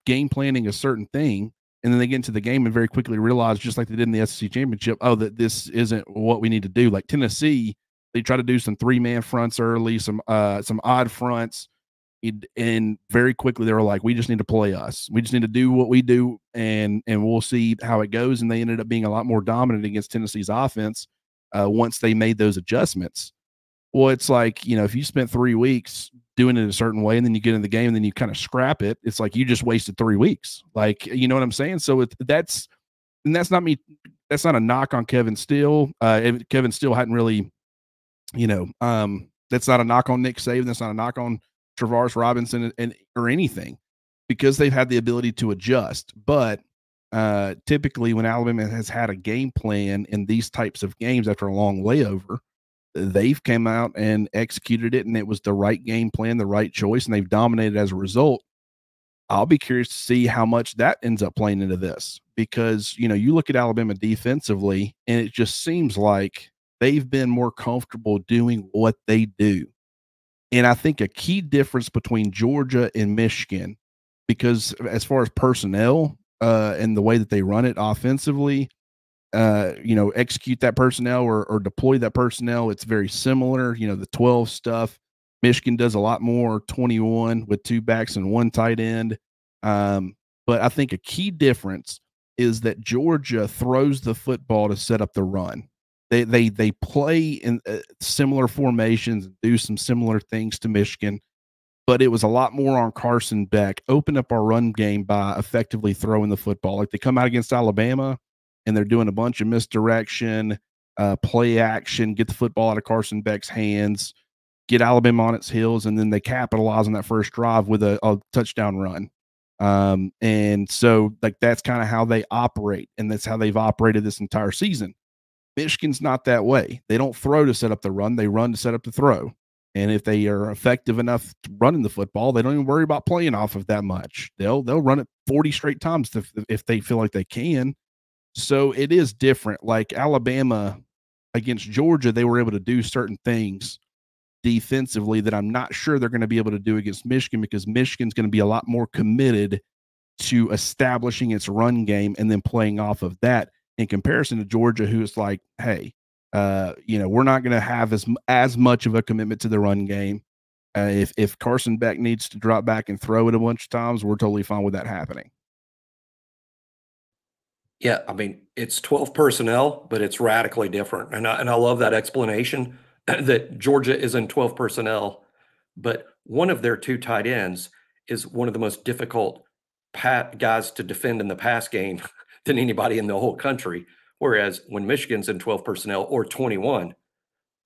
game planning a certain thing, and then they get into the game and very quickly realize, just like they did in the SEC championship, oh, that this isn't what we need to do. Like Tennessee, they try to do some 3-man fronts early, some odd fronts. And very quickly they were like, we just need to play us. We just need to do what we do, and we'll see how it goes. And they ended up being a lot more dominant against Tennessee's offense once they made those adjustments. Well, it's like, if you spent 3 weeks doing it a certain way, and then you get in the game and then you kind of scrap it, it's like you just wasted 3 weeks. Like, you know what I'm saying? So that's not me. That's not a knock on Kevin Steele. Kevin Steele hadn't really, that's not a knock on Nick Saban. That's not a knock on Travaris Robinson or anything, because they've had the ability to adjust. But typically when Alabama has had a game plan in these types of games after a long layover, they've come out and executed it, and it was the right game plan, the right choice, and they've dominated as a result. I'll be curious to see how much that ends up playing into this, because, you look at Alabama defensively, and it just seems like they've been more comfortable doing what they do. And I think a key difference between Georgia and Michigan, because as far as personnel and the way that they run it offensively, execute that personnel or deploy that personnel, it's very similar. The 12 stuff, Michigan does a lot more 21 with 2 backs and 1 tight end. But I think a key difference is that Georgia throws the football to set up the run. They play in similar formations and do some similar things to Michigan, but it was a lot more on Carson Beck. Open up our run game by effectively throwing the football. Like, they come out against Alabama and they're doing a bunch of misdirection, play action, get the football out of Carson Beck's hands, get Alabama on its heels, and then they capitalize on that first drive with a touchdown run. And so, like, that's kind of how they operate, and that's how they've operated this entire season. Michigan's not that way. They don't throw to set up the run. They run to set up the throw. And if they are effective enough running the football, they don't even worry about playing off of that much. They'll run it 40 straight times if they feel like they can. So it is different. Like Alabama against Georgia, they were able to do certain things defensively that I'm not sure they're going to be able to do against Michigan, because Michigan's going to be a lot more committed to establishing its run game and then playing off of that, in comparison to Georgia, who is like, hey, we're not going to have as much of a commitment to the run game. If Carson Beck needs to drop back and throw it a bunch of times, we're totally fine with that happening. Yeah, I mean, it's 12 personnel, but it's radically different. And I love that explanation that Georgia is in 12 personnel, but one of their 2 tight ends is one of the most difficult guys to defend in the pass game than anybody in the whole country. Whereas when Michigan's in 12 personnel or 21,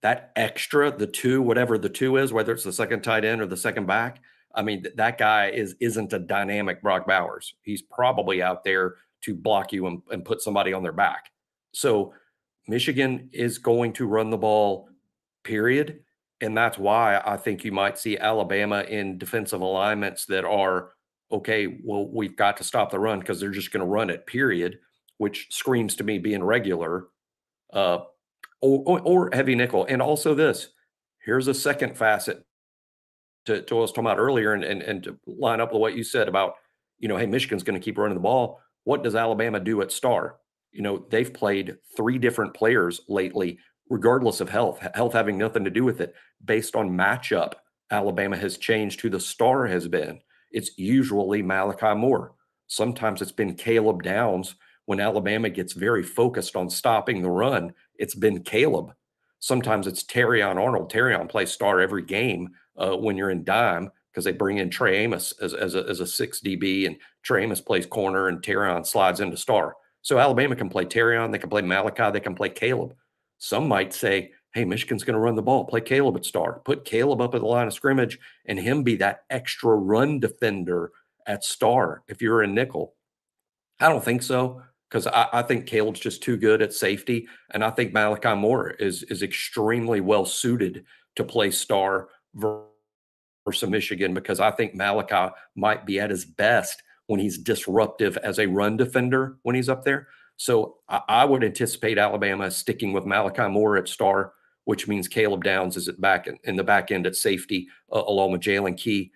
that extra, the 2, whatever the 2 is, whether it's the second tight end or the second back, I mean, that guy isn't a dynamic Brock Bowers. He's probably out there to block you and put somebody on their back. So Michigan is going to run the ball, period. And that's why I think you might see Alabama in defensive alignments that are okay. Well, we've got to stop the run because they're just going to run it, period, which screams to me being regular, uh, or heavy nickel. And also, this here's a second facet to what I was talking about earlier, and to line up with what you said about, hey, Michigan's going to keep running the ball. What does Alabama do at star? They've played three different players lately, regardless of health having nothing to do with it. Based on matchup, Alabama has changed who the star has been. It's usually Malachi Moore. Sometimes it's been Caleb Downs. When Alabama gets very focused on stopping the run, it's been Caleb. Sometimes it's Terrion Arnold. Terrion plays star every game when you're in dime, because they bring in Trey Amos as a 6 DB, and Trey Amos plays corner and Terrion slides into star. So Alabama can play Terrion, they can play Malachi, they can play Caleb. Some might say, hey, Michigan's going to run the ball, play Caleb at star, put Caleb up at the line of scrimmage, and him be that extra run defender at star if you're in nickel. I don't think so, because I think Caleb's just too good at safety, and I think Malachi Moore is extremely well suited to play star versus Michigan, because I think Malachi might be at his best when he's disruptive as a run defender when he's up there. So I would anticipate Alabama sticking with Malachi Moore at star, which means Caleb Downs is in the back end at safety, along with Jalen Key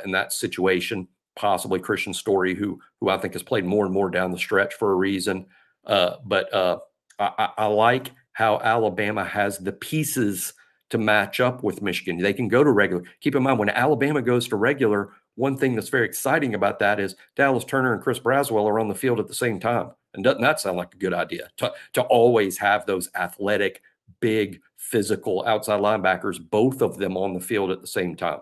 in that situation. Possibly Christian Story, who I think has played more and more down the stretch for a reason. But I like how Alabama has the pieces to match up with Michigan. They can go to regular. Keep in mind, when Alabama goes to regular, one thing that's very exciting about that is Dallas Turner and Chris Braswell are on the field at the same time. And doesn't that sound like a good idea to always have those athletic, big, physical outside linebackers, both of them on the field at the same time?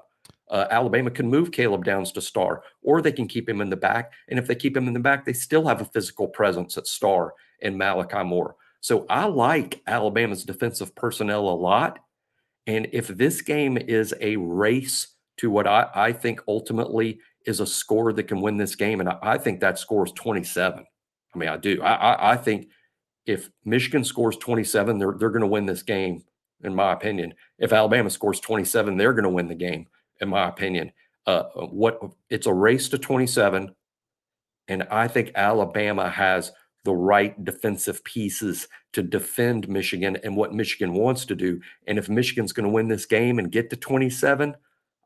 Alabama can move Caleb Downs to star, or they can keep him in the back. And if they keep him in the back, they still have a physical presence at star in Malachi Moore. So I like Alabama's defensive personnel a lot. And if this game is a race to what I think ultimately is a score that can win this game, and I think that score is 27. I mean, I do. I think if Michigan scores 27, they're going to win this game, in my opinion. If Alabama scores 27, they're going to win the game, in my opinion. It's a race to 27, and I think Alabama has the right defensive pieces to defend Michigan and what Michigan wants to do. And if Michigan's going to win this game and get to 27,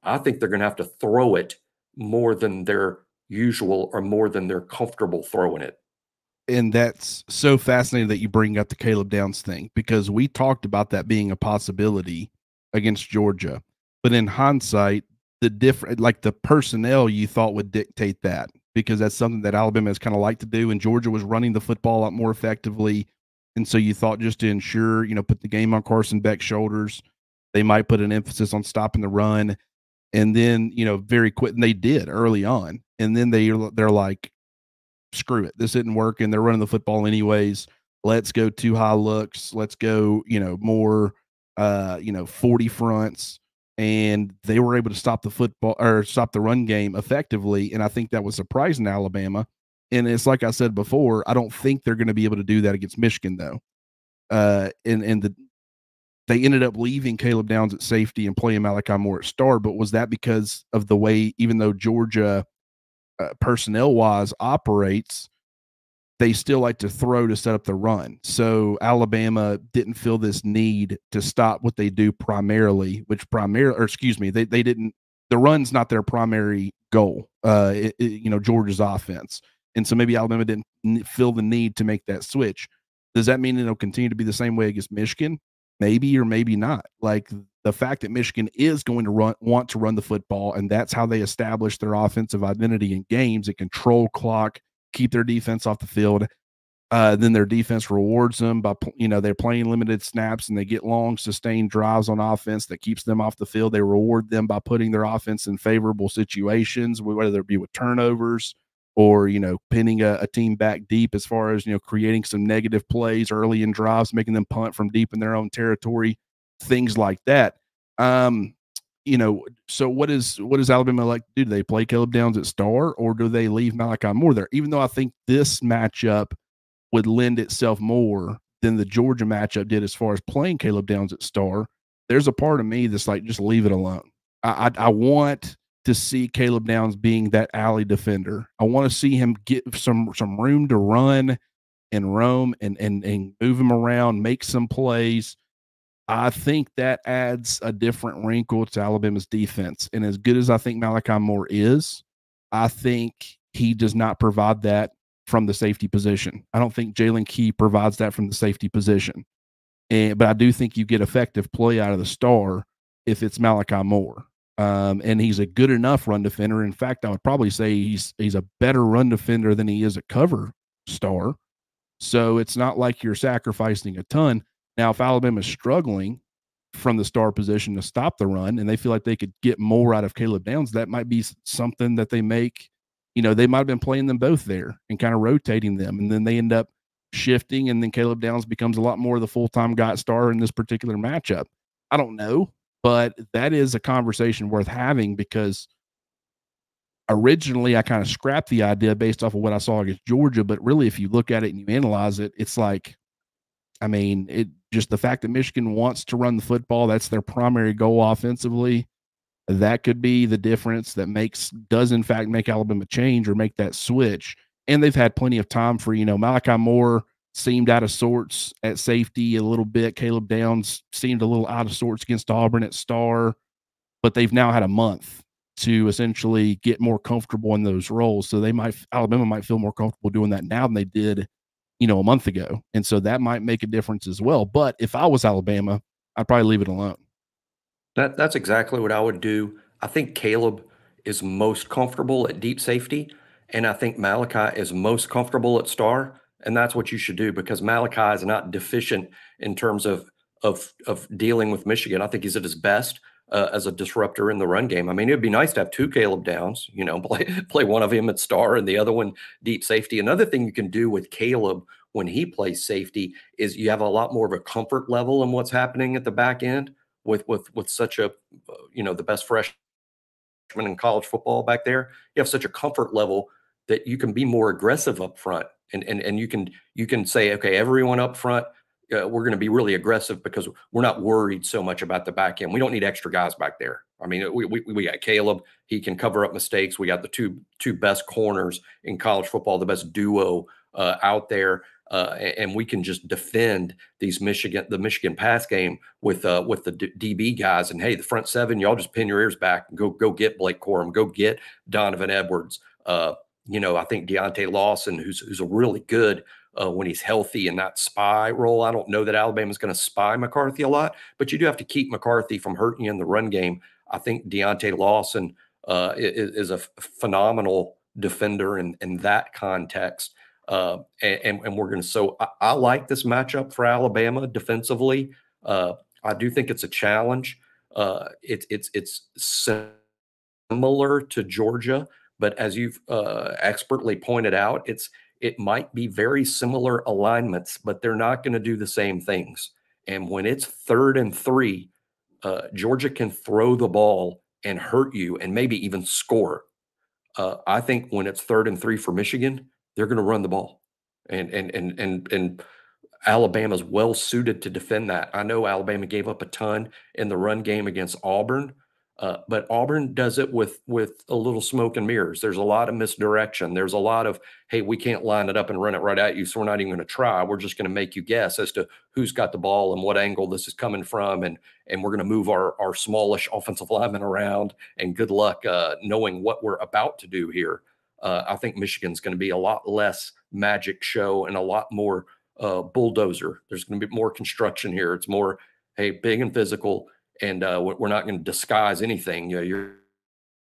I think they're going to have to throw it more than their usual or more than they're comfortable throwing it. And that's so fascinating that you bring up the Caleb Downs thing, because we talked about that being a possibility against Georgia. But in hindsight, the personnel you thought would dictate that, because that's something that Alabama has kind of liked to do, and Georgia was running the football a lot more effectively. And so you thought, just to ensure, put the game on Carson Beck's shoulders, they might put an emphasis on stopping the run. And then, very quick, and they did early on. And then they're like, screw it, this isn't working. They're running the football anyways. Let's go 2 high looks. Let's go, more, 40 fronts. And they were able to stop the run game effectively. And I think that was surprising Alabama. And it's like I said before, I don't think they're going to be able to do that against Michigan, though. They ended up leaving Caleb Downs at safety and playing Malachi Moore at star. But was that because of the way, even though Georgia personnel-wise operates, they still like to throw to set up the run? So Alabama didn't feel this need to stop what they do primarily, they didn't. The run's not their primary goal. Georgia's offense, and so maybe Alabama didn't feel the need to make that switch. Does that mean it'll continue to be the same way against Michigan? Maybe, or maybe not. Like, the fact that Michigan is going to want to run the football, and that's how they establish their offensive identity in games and control clock, keep their defense off the field. Then their defense rewards them by, they're playing limited snaps and they get long, sustained drives on offense that keeps them off the field. They reward them by putting their offense in favorable situations, whether it be with turnovers or, pinning a team back deep, as far as, creating some negative plays early in drives, making them punt from deep in their own territory, things like that. So what is Alabama like to do? Do they play Caleb Downs at star, or do they leave Malachi Moore there? Even though I think this matchup would lend itself more than the Georgia matchup did as far as playing Caleb Downs at star, there's a part of me that's like, just leave it alone. I want to see Caleb Downs being that alley defender. I want to see him get some room to run and roam and move him around, make some plays. I think that adds a different wrinkle to Alabama's defense. And as good as I think Malachi Moore is, I think he does not provide that from the safety position. I don't think Jalen Key provides that from the safety position. But I do think you get effective play out of the star if it's Malachi Moore. And he's a good enough run defender. In fact, I would probably say he's a better run defender than he is a cover star. So it's not like you're sacrificing a ton. Now, if Alabama's struggling from the star position to stop the run and they feel like they could get more out of Caleb Downs, that might be something that they make. They might have been playing them both there and kind of rotating them. And then they end up shifting, and then Caleb Downs becomes a lot more of the full-time guy star in this particular matchup. I don't know, but that is a conversation worth having, because originally I kind of scrapped the idea based off of what I saw against Georgia. But really, if you look at it and you analyze it, it's like, it just the fact that Michigan wants to run the football, that's their primary goal offensively. That could be the difference that does in fact make Alabama change or make that switch. And they've had plenty of time for, Malachi Moore seemed out of sorts at safety a little bit. Caleb Downs seemed a little out of sorts against Auburn at star, but they've now had a month to essentially get more comfortable in those roles. So Alabama might feel more comfortable doing that now than they did, a month ago. And so that might make a difference as well. But if I was Alabama, I'd probably leave it alone. That's exactly what I would do. I think Caleb is most comfortable at deep safety, and I think Malachi is most comfortable at star, and that's what you should do, because Malachi is not deficient in terms of dealing with Michigan. I think he's at his best as a disruptor in the run game. It'd be nice to have two Caleb Downs, play one of him at star and the other one deep safety. Another thing you can do with Caleb when he plays safety is you have a lot more of a comfort level in what's happening at the back end with such a the best freshman in college football back there. You have such a comfort level that you can be more aggressive up front, and you can say, okay, everyone up front, we're going to be really aggressive because we're not worried so much about the back end. We don't need extra guys back there. We got Caleb. He can cover up mistakes. We got the two best corners in college football, the best duo out there. And we can just defend the Michigan pass game with the DB guys. And hey, the front seven, y'all just pin your ears back and go get Blake Corum, go get Donovan Edwards. I think Deontay Lawson, who's a really good when he's healthy in that spy role. I don't know that Alabama's going to spy McCarthy a lot, but you do have to keep McCarthy from hurting you in the run game. I think Deontay Lawson is a phenomenal defender in that context. And we're going to, so I like this matchup for Alabama defensively. I do think it's a challenge. It's similar to Georgia, but as you've expertly pointed out, it might be very similar alignments, but they're not going to do the same things. And when it's 3rd and 3, Georgia can throw the ball and hurt you and maybe even score. I think when it's 3rd and 3 for Michigan, they're going to run the ball, and Alabama's well suited to defend that. I know Alabama gave up a ton in the run game against Auburn, but Auburn does it with a little smoke and mirrors. There's a lot of misdirection. There's a lot of, hey, we can't line it up and run it right at you, so we're not even going to try. We're just going to make you guess as to who's got the ball and what angle this is coming from, and we're going to move our smallish offensive linemen around, and good luck knowing what we're about to do here. I think Michigan's going to be a lot less magic show and a lot more bulldozer. There's going to be more construction here. It's more, hey, big and physical, and we're not going to disguise anything. You're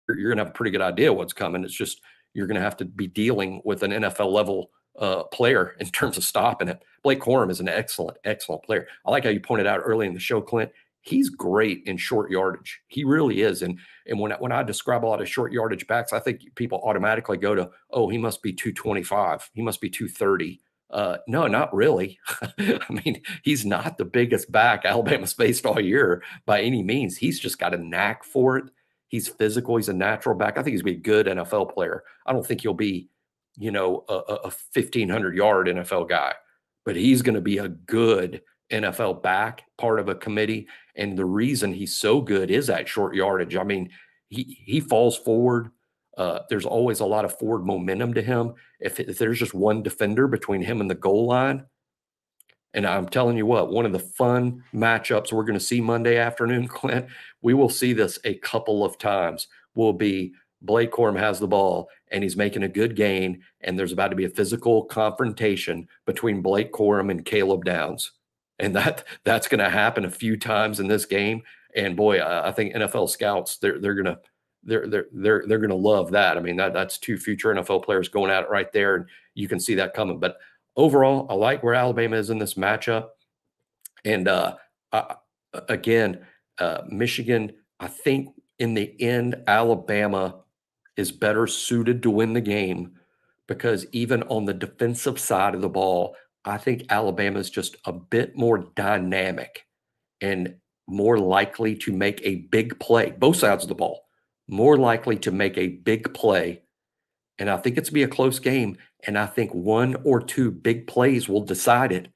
going to have a pretty good idea what's coming. It's just you're going to have to be dealing with an NFL level player in terms of stopping it. Blake Corum is an excellent player. I like how you pointed out early in the show, Clint. He's great in short yardage. He really is. And when I describe a lot of short yardage backs, I think people automatically go to, oh, he must be 225. He must be 230. No, not really. He's not the biggest back Alabama's faced all year by any means. He's just got a knack for it. He's physical. He's a natural back. I think he's going to be a good NFL player. I don't think he'll be, a 1,500-yard NFL guy, but he's going to be a good NFL back, part of a committee. And the reason he's so good is that short yardage. I mean, he falls forward. There's always a lot of forward momentum to him. If there's just one defender between him and the goal line, and I'm telling you what, one of the fun matchups we're going to see Monday afternoon, Clint, we will see this a couple of times, will be Blake Corum has the ball and he's making a good gain, and there's about to be a physical confrontation between Blake Corum and Caleb Downs. And that's going to happen a few times in this game. And boy, I think NFL scouts, they're gonna love that. I mean, that's two future NFL players going at it right there, and you can see that coming. But overall, I like where Alabama is in this matchup. And again, Michigan, I think in the end, Alabama is better suited to win the game, because even on the defensive side of the ball, I think Alabama is just a bit more dynamic and more likely to make a big play. Both sides of the ball, more likely to make a big play. And I think it's be a close game. And I think one or two big plays will decide it.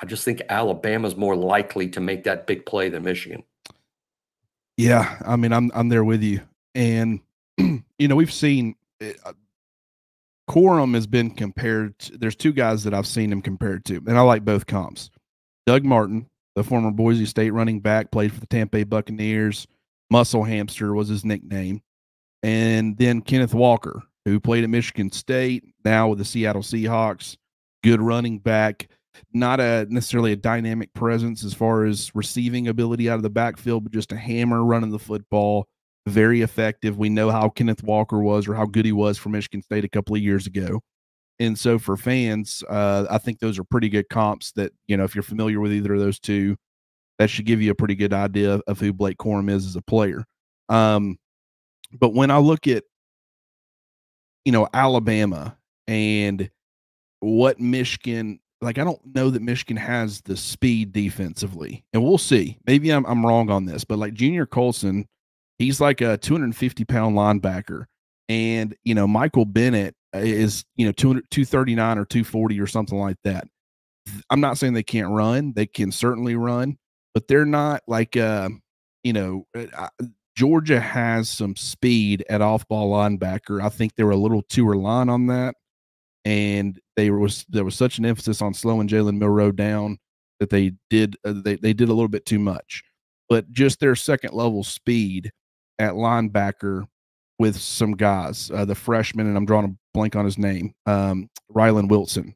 I just think Alabama's more likely to make that big play than Michigan. Yeah, I mean, I'm there with you. And we've seen Corum has been compared to, there's two guys that I've seen him compared to, and I like both comps. Doug Martin, the former Boise State running back, played for the Tampa Bay Buccaneers. Muscle Hamster was his nickname. And then Kenneth Walker, who played at Michigan State, now with the Seattle Seahawks. Good running back, not necessarily a dynamic presence as far as receiving ability out of the backfield, but just a hammer running the football. Very effective. We know how Kenneth Walker was, or how good he was for Michigan State a couple of years ago. And so for fans, I think those are pretty good comps that, if you're familiar with either of those two, that should give you a pretty good idea of who Blake Corum is as a player. But when I look at, Alabama and what Michigan, I don't know that Michigan has the speed defensively, and we'll see. Maybe I'm wrong on this, but Junior Colson, he's like a 250-pound linebacker, and Michael Bennett is 239 or 240 or something like that. I'm not saying they can't run; they can certainly run, but they're not Georgia has some speed at off-ball linebacker. I think they were a little too reliant on that, and there was such an emphasis on slowing Jalen Milroe down that they did a little bit too much. But just their second level speed at linebacker with some guys, the freshman, and I'm drawing a blank on his name, Rylan Wilson.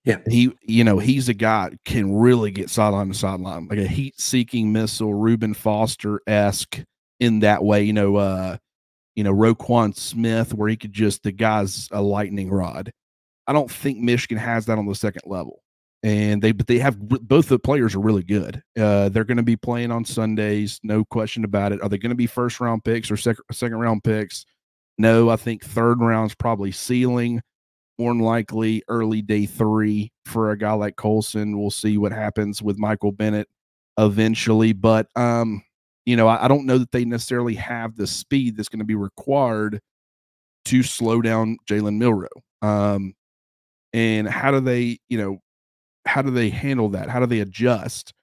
Yeah, he's a guy can really get sideline to sideline, like a heat-seeking missile, Reuben Foster-esque in that way. Roquan Smith, where he could just, the guy's a lightning rod. I don't think Michigan has that on the second level, but they have, both the players are really good. They're going to be playing on Sundays, no question about it. Are they going to be first round picks or second round picks? No, I think third round's probably ceiling. More than likely early day 3 for a guy like Colson. We'll see what happens with Michael Bennett eventually, but I don't know that they necessarily have the speed that's going to be required to slow down Jalen Milroe. And how do they handle that? How do they adjust?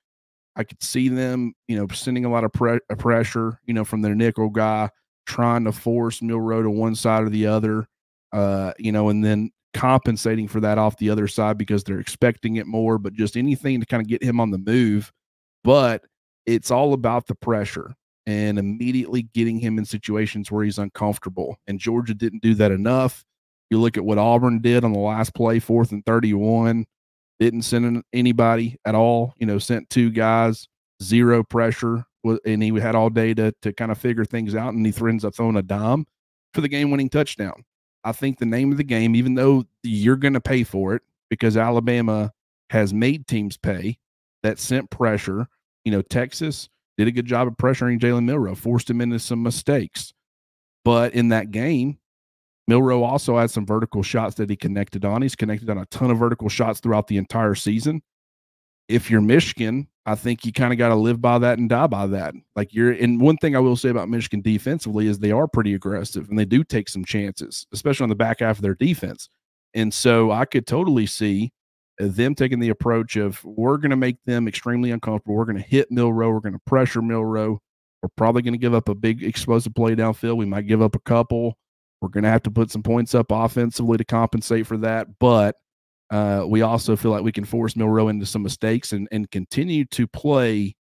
I could see them, sending a lot of pressure, from their nickel guy, trying to force Milroe to one side or the other, and then compensating for that off the other side because they're expecting it more, but just anything to kind of get him on the move. But it's all about the pressure and immediately getting him in situations where he's uncomfortable. And Georgia didn't do that enough. You look at what Auburn did on the last play, 4th and 31, didn't send anybody at all, sent 2 guys, 0 pressure, and he had all day to kind of figure things out, and he ends up throwing a dime for the game-winning touchdown. I think the name of the game, even though you're going to pay for it because Alabama has made teams pay that sent pressure, Texas did a good job of pressuring Jalen Milroe, forced him into some mistakes. But in that game, Milroe also had some vertical shots that he connected on. He's connected on a ton of vertical shots throughout the entire season. If you're Michigan, I think you kind of got to live by that and die by that. And one thing I will say about Michigan defensively is they are pretty aggressive and they do take some chances, especially on the back half of their defense. And so I could totally see them taking the approach of we're going to make them extremely uncomfortable. We're going to hit Milroe. We're going to pressure Milroe. We're probably going to give up a big explosive play downfield. We might give up a couple. We're going to have to put some points up offensively to compensate for that. But we also feel like we can force Milroe into some mistakes and continue to play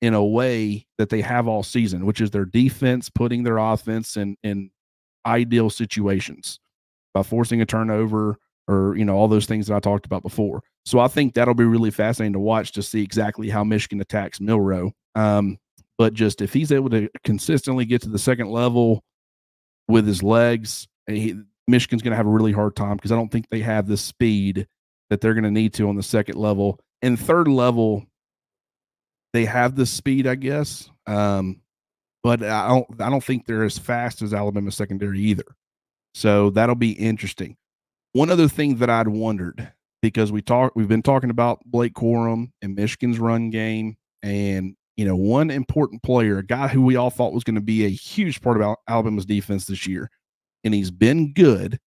in a way that they have all season, which is their defense putting their offense in ideal situations by forcing a turnover or, all those things that I talked about before. So I think that'll be really fascinating to watch to see exactly how Michigan attacks Milroe. But just if he's able to consistently get to the second level with his legs, Michigan's going to have a really hard time because I don't think they have the speed that they're going to need to on the second level. And third level, they have the speed, I guess, but I don't think they're as fast as Alabama secondary either. So that'll be interesting. One other thing that I'd wondered, because we've been talking about Blake Corum and Michigan's run game, and one important player, a guy who we all thought was going to be a huge part of Alabama's defense this year, and he's been good.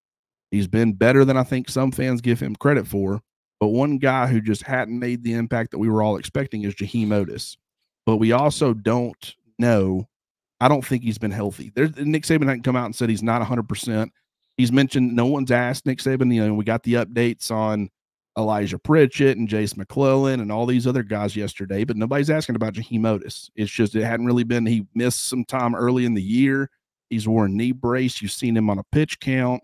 He's been better than I think some fans give him credit for. But one guy who just hadn't made the impact that we were all expecting is Jaheim Oatis. But we also don't know. I don't think he's been healthy. Nick Saban hadn't come out and said he's not 100%. He's mentioned, no one's asked Nick Saban. We got the updates on Elijah Pritchett and Jace McClellan and all these other guys yesterday, but nobody's asking about Jaheim Oatis. It's just it hadn't really been. He missed some time early in the year. He's worn a knee brace. You've seen him on a pitch count.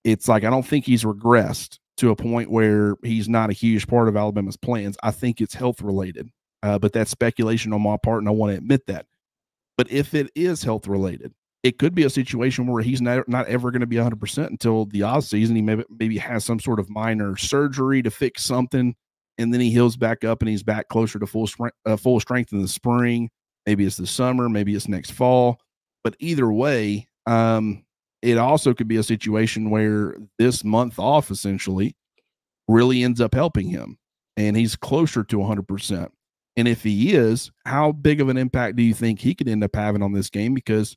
It's like I don't think he's regressed to a point where he's not a huge part of Alabama's plans. I think it's health related, but that's speculation on my part, and I want to admit that. But if it is health related, it could be a situation where he's not ever going to be 100% until the off season. He maybe has some sort of minor surgery to fix something, and then he heals back up and he's back closer to full strength in the spring. Maybe it's the summer, maybe it's next fall. But either way, it also could be a situation where this month off essentially really ends up helping him, and he's closer to 100%. And if he is, how big of an impact do you think he could end up having on this game? Because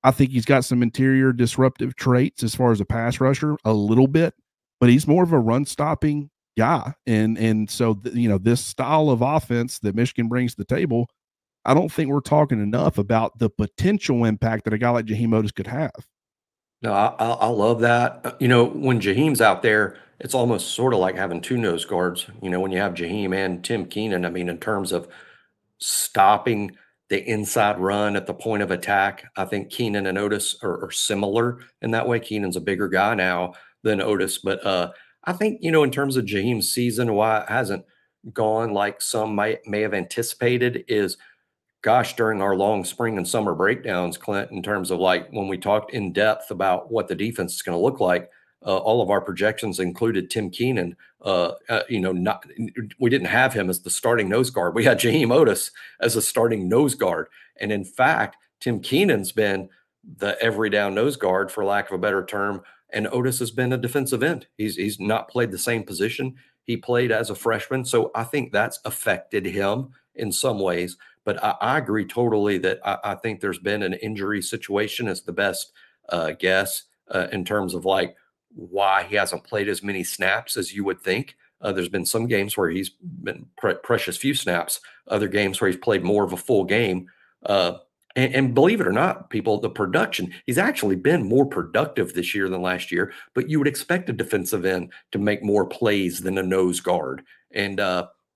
I think he's got some interior disruptive traits as far as a pass rusher, a little bit, but he's more of a run stopping guy. And so, this style of offense that Michigan brings to the table, I don't think we're talking enough about the potential impact that a guy like Jaheim Oatis could have. No, I love that. When Jaheim's out there, it's almost sort of like having two nose guards. When you have Jaheim and Tim Keenan, I mean, in terms of stopping the inside run at the point of attack, I think Keenan and Oatis are similar in that way. Keenan's a bigger guy now than Oatis, but I think, in terms of Jaheim's season, why it hasn't gone like some may have anticipated is, gosh, during our long spring and summer breakdowns, Clint, in terms of like when we talked in depth about what the defense is going to look like, all of our projections included Tim Keenan. We didn't have him as the starting nose guard. We had Jaheim Oatis as a starting nose guard. And in fact, Tim Keenan's been the every down nose guard, for lack of a better term, and Oatis has been a defensive end. He's not played the same position he played as a freshman. So I think that's affected him in some ways. But I agree totally that I think there's been an injury situation as the best guess in terms of like why he hasn't played as many snaps as you would think. There's been some games where he's been precious few snaps, other games where he's played more of a full game. And believe it or not, people, the production, he's actually been more productive this year than last year, but you would expect a defensive end to make more plays than a nose guard. And,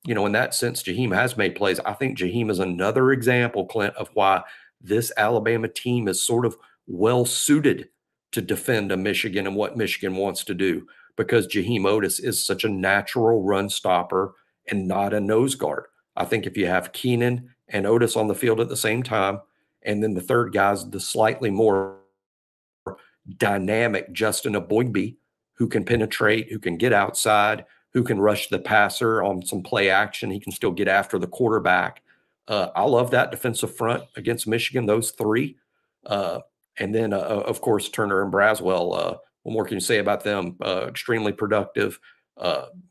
in that sense, Jaheim has made plays. I think Jaheim is another example, Clint, of why this Alabama team is sort of well suited to defend a Michigan and what Michigan wants to do, because Jaheim Oatis is such a natural run stopper and not a nose guard. I think if you have Keenan and Oatis on the field at the same time, and then the third guy's the slightly more dynamic Justin Aboigbe, who can penetrate, who can get outside, who can rush the passer on some play action. He can still get after the quarterback. I love that defensive front against Michigan, those three. And then, of course, Turner and Braswell. What more can you say about them? Extremely productive.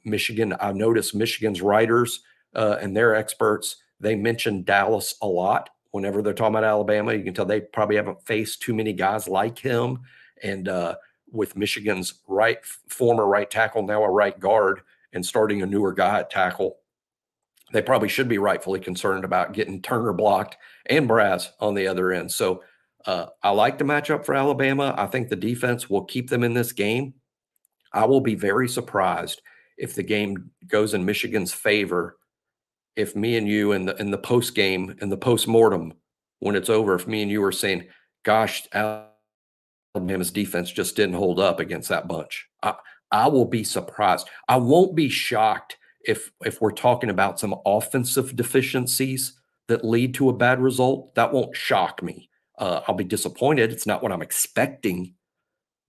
Michigan, I've noticed Michigan's writers and their experts, they mention Dallas a lot whenever they're talking about Alabama. You can tell they probably haven't faced too many guys like him. And with Michigan's former right tackle, now a right guard, and starting a newer guy at tackle, they probably should be rightfully concerned about getting Turner blocked and Braz on the other end. So I like the matchup for Alabama. I think the defense will keep them in this game. I will be very surprised if the game goes in Michigan's favor. If me and you in the post game and the post mortem when it's over, if me and you are saying, "Gosh, Alabama's defense just didn't hold up against that bunch," I will be surprised. I won't be shocked if we're talking about some offensive deficiencies that lead to a bad result. That won't shock me. I'll be disappointed. It's not what I'm expecting.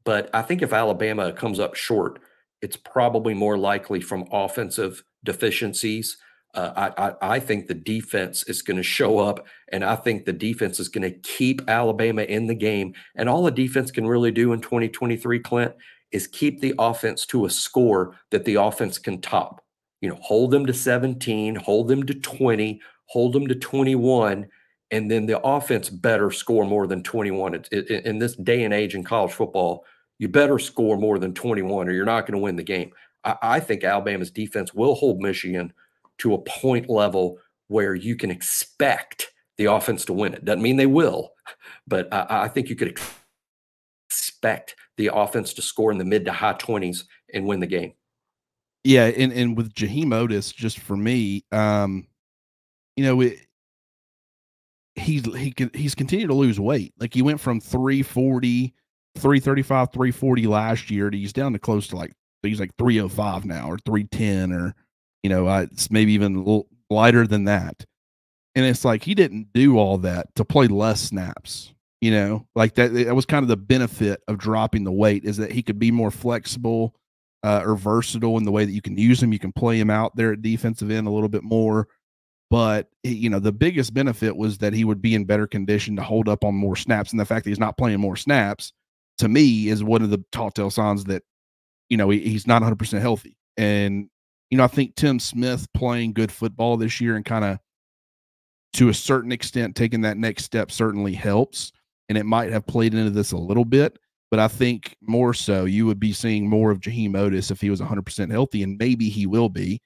But I think if Alabama comes up short, it's probably more likely from offensive deficiencies. I think the defense is going to show up, and I think the defense is going to keep Alabama in the game. And all the defense can really do in 2023, Clint, is keep the offense to a score that the offense can top. Hold them to 17, hold them to 20, hold them to 21, and then the offense better score more than 21. In this day and age in college football, you better score more than 21 or you're not going to win the game. I think Alabama's defense will hold Michigan to a point level where you can expect the offense to win it. Doesn't mean they will, but I think you could expect the offense to score in the mid to high 20s and win the game. Yeah, and with Jaheim Oatis, just for me, he's continued to lose weight. Like he went from 340, 335, 340 last year to he's down to close to he's like 305 now or 310 or it's maybe even a little lighter than that. And it's like he didn't do all that to play less snaps. Like that was kind of the benefit of dropping the weight, is that he could be more flexible or versatile in the way that you can use him. You can play him out there at defensive end a little bit more. But, the biggest benefit was that he would be in better condition to hold up on more snaps. And the fact that he's not playing more snaps, to me, is one of the telltale signs that, he's not 100% healthy. And, I think Tim Smith playing good football this year and kind of, to a certain extent, taking that next step certainly helps. And it might have played into this a little bit. But I think more so you would be seeing more of Jaheim Oatis if he was 100% healthy, and maybe he will be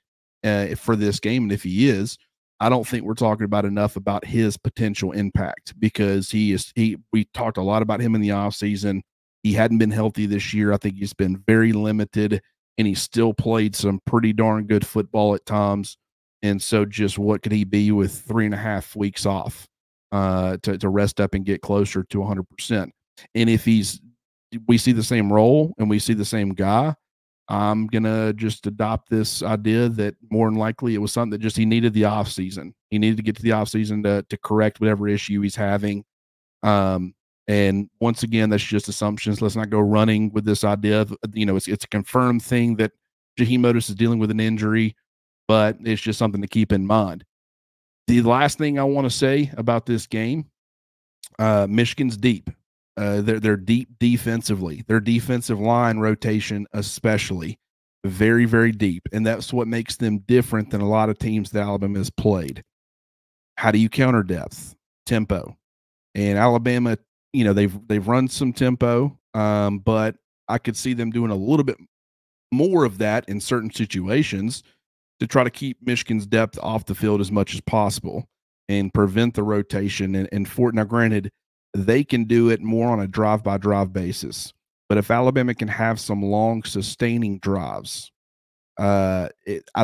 for this game. And if he is, I don't think we're talking about enough about his potential impact, because we talked a lot about him in the offseason. He hadn't been healthy this year. I think he's been very limited, and he still played some pretty darn good football at times. And so just what could he be with 3.5 weeks off to rest up and get closer to 100%? And if we see the same role and we see the same guy, I'm going to just adopt this idea that more than likely it was something that just he needed the offseason. He needed to get to the offseason to correct whatever issue he's having. And once again, that's just assumptions. Let's not go running with this idea of, it's a confirmed thing that Jaheim Oatis is dealing with an injury, but it's just something to keep in mind. The last thing I want to say about this game, Michigan's deep. They're deep defensively. Their defensive line rotation, especially, very, very deep. And that's what makes them different than a lot of teams that Alabama has played. How do you counter depth? Tempo. And Alabama, they've run some tempo, but I could see them doing a little bit more of that in certain situations to try to keep Michigan's depth off the field as much as possible and prevent the rotation. Now, granted, they can do it more on a drive-by-drive basis. But if Alabama can have some long, sustaining drives, I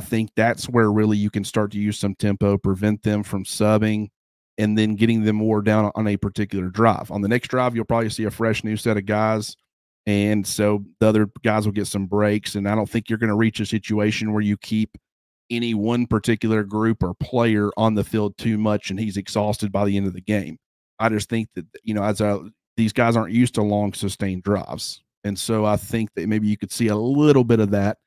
think that's where really you can start to use some tempo, prevent them from subbing, and then getting them more down on a particular drive. On the next drive, you'll probably see a fresh new set of guys, and so the other guys will get some breaks. And I don't think you're going to reach a situation where you keep any one particular group or player on the field too much and he's exhausted by the end of the game. I just think that, these guys aren't used to long, sustained drives. And so I think that maybe you could see a little bit of that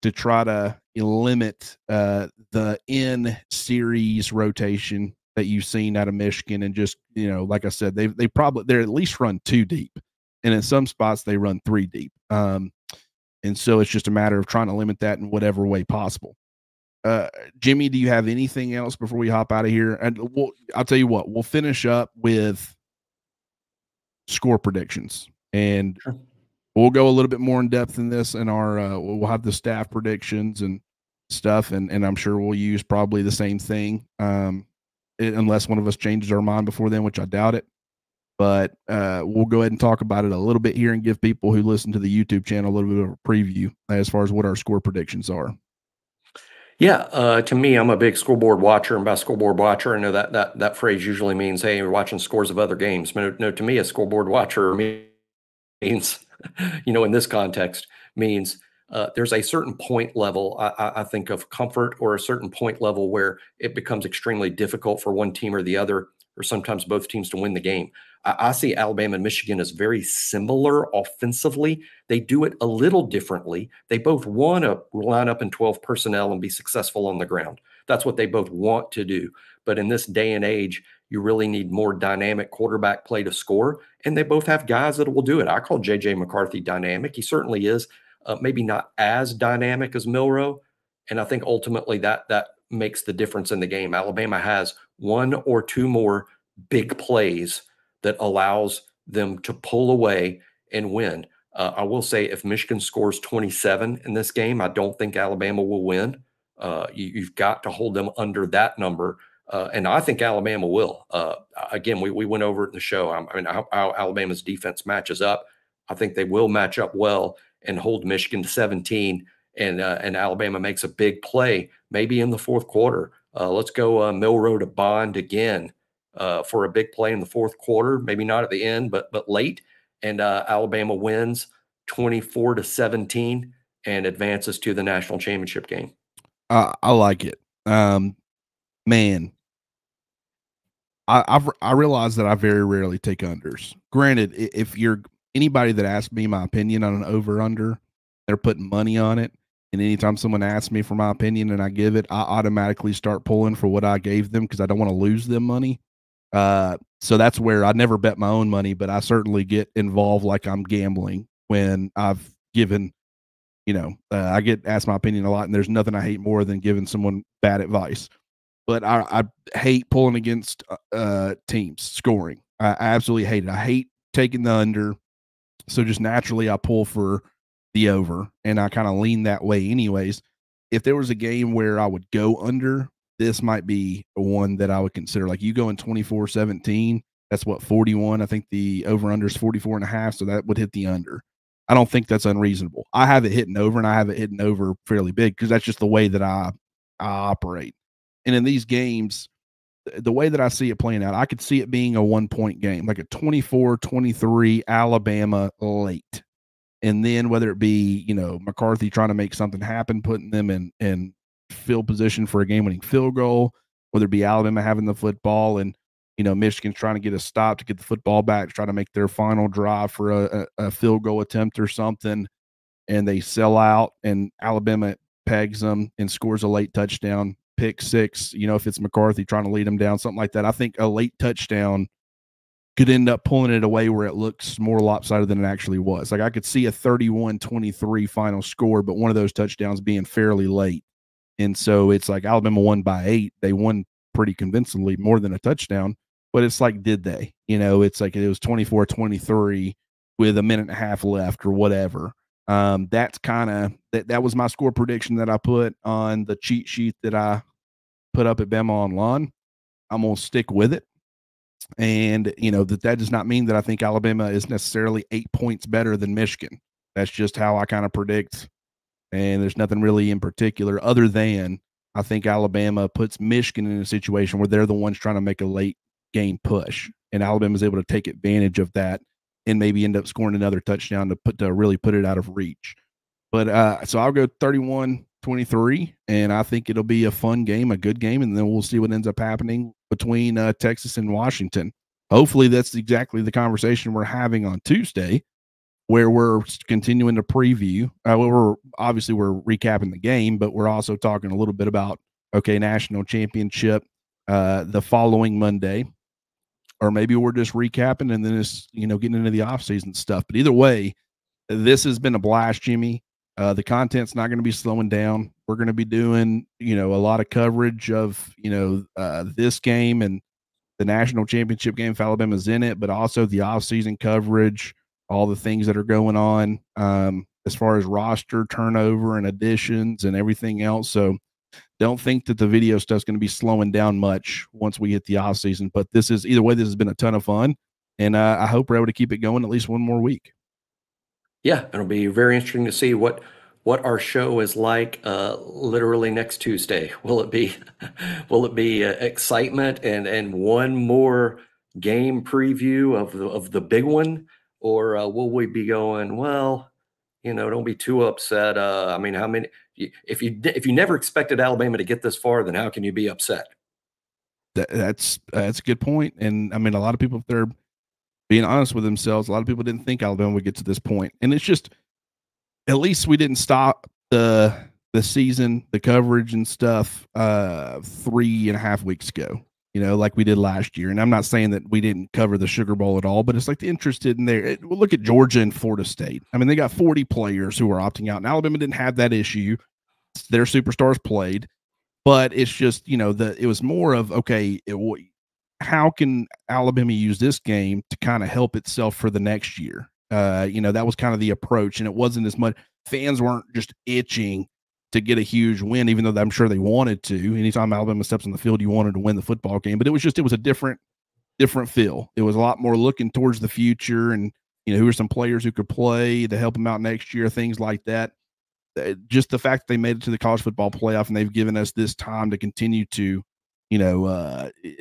to try to limit the in-series rotation that you've seen out of Michigan. And just, like I said, they're at least run 2 deep. And in some spots, they run 3 deep. And so it's just a matter of trying to limit that in whatever way possible. Jimmy, do you have anything else before we hop out of here? And I'll tell you what, we'll finish up with score predictions. And Sure. We'll go a little bit more in depth in this in our we'll have the staff predictions and stuff, and I'm sure we'll use probably the same thing, unless one of us changes our mind before then, which I doubt it. But we'll go ahead and talk about it a little bit here and give people who listen to the YouTube channel a little bit of a preview as far as what our score predictions are. Yeah, to me, I'm a big scoreboard watcher, and by scoreboard watcher, I know that phrase usually means, hey, you're watching scores of other games. But no, to me, a scoreboard watcher means, in this context, means there's a certain point level, I think, of comfort, or a certain point level where it becomes extremely difficult for one team or the other, or sometimes both teams, to win the game. I see Alabama and Michigan as very similar offensively. They do it a little differently. They both want to line up in 12 personnel and be successful on the ground. That's what they both want to do. But in this day and age, you really need more dynamic quarterback play to score. And they both have guys that will do it. I call J.J. McCarthy dynamic. He certainly is, maybe not as dynamic as Milroe. And I think ultimately that makes the difference in the game. Alabama has one or two more big plays that allows them to pull away and win. I will say, if Michigan scores 27 in this game, I don't think Alabama will win. You've got to hold them under that number. And I think Alabama will. Again, we went over it in the show. I mean, how Alabama's defense matches up. I think they will match up well and hold Michigan to 17. And Alabama makes a big play, maybe in the fourth quarter. Let's go Milroe to Bond again for a big play in the fourth quarter. Maybe not at the end, but late. And Alabama wins 24-17 and advances to the national championship game. I like it. Man, I realize that I very rarely take unders. Granted, if you're anybody that asks me my opinion on an over-under, they're putting money on it. And anytime someone asks me for my opinion and I give it, I automatically start pulling for what I gave them because I don't want to lose them money. So that's where I never bet my own money, but I certainly get involved like I'm gambling when I've given, I get asked my opinion a lot, and there's nothing I hate more than giving someone bad advice. But I hate pulling against teams scoring. I absolutely hate it. I hate taking the under. So just naturally I pull for the over, and I kind of lean that way anyways. If there was a game where I would go under, this might be one that I would consider. Like, you go in 24-17, that's what, 41. I think the over-under is 44.5, so that would hit the under. I don't think that's unreasonable. I have it hitting over, and I have it hitting over fairly big because that's just the way that I operate. And in these games, the way that I see it playing out, I could see it being a 1-point game, like a 24-23 Alabama late. And then whether it be, McCarthy trying to make something happen, putting them in field position for a game-winning field goal, whether it be Alabama having the football and, Michigan's trying to get a stop to get the football back, to try to make their final drive for a field goal attempt or something, and they sell out and Alabama pegs them and scores a late touchdown, pick six, if it's McCarthy trying to lead them down, something like that. I think a late touchdown could end up pulling it away where it looks more lopsided than it actually was. Like, I could see a 31-23 final score, but one of those touchdowns being fairly late. And so it's like Alabama won by 8. They won pretty convincingly, more than a touchdown. But it's like, did they? It's like it was 24-23 with a minute and a half left or whatever. That's kind of that was my score prediction that I put on the cheat sheet that I put up at BamaOnLine. I'm going to stick with it. And, that does not mean that I think Alabama is necessarily 8 points better than Michigan. That's just how I kind of predict. And there's nothing really in particular other than I think Alabama puts Michigan in a situation where they're the ones trying to make a late game push. And Alabama is able to take advantage of that and maybe end up scoring another touchdown to really put it out of reach. But so I'll go 31-23, and I think it'll be a fun game, a good game, and then we'll see what ends up happening between Texas and Washington. Hopefully that's exactly the conversation we're having on Tuesday, where we're continuing to preview. We're recapping the game, but we're also talking a little bit about, national championship the following Monday, or maybe we're just recapping and then it's, getting into the offseason stuff. But either way, this has been a blast, Jimmy. The content's not going to be slowing down. We're going to be doing, a lot of coverage of, this game and the national championship game if Alabama's in it, but also the offseason coverage, all the things that are going on as far as roster turnover and additions and everything else. So don't think that the video stuff's going to be slowing down much once we hit the off season. But this is either way, this has been a ton of fun, and I hope we're able to keep it going at least one more week. Yeah, it'll be very interesting to see what our show is like literally next Tuesday. Will it be will it be excitement and one more game preview of the big one, or will we be going, well, don't be too upset. I mean, how many if you never expected Alabama to get this far, then how can you be upset? That's a good point. And I mean, a lot of people, if they're being honest with themselves, a lot of people didn't think Alabama would get to this point. And it's just, at least we didn't stop the season, the coverage and stuff 3.5 weeks ago, like we did last year. And I'm not saying that we didn't cover the Sugar Bowl at all, but it's like the interest in there. Well, look at Georgia and Florida State. I mean, they got 40 players who are opting out, and Alabama didn't have that issue. Their superstars played, but it's just, it was more of, okay, how can Alabama use this game to kind of help itself for the next year? That was kind of the approach, and it wasn't as much. Fans weren't just itching to get a huge win, even though I'm sure they wanted to. Anytime Alabama steps on the field, you wanted to win the football game, but it was a different feel. It was a lot more looking towards the future, and who are some players who could play to help them out next year, things like that. Just the fact that they made it to the college football playoff and they've given us this time to continue to,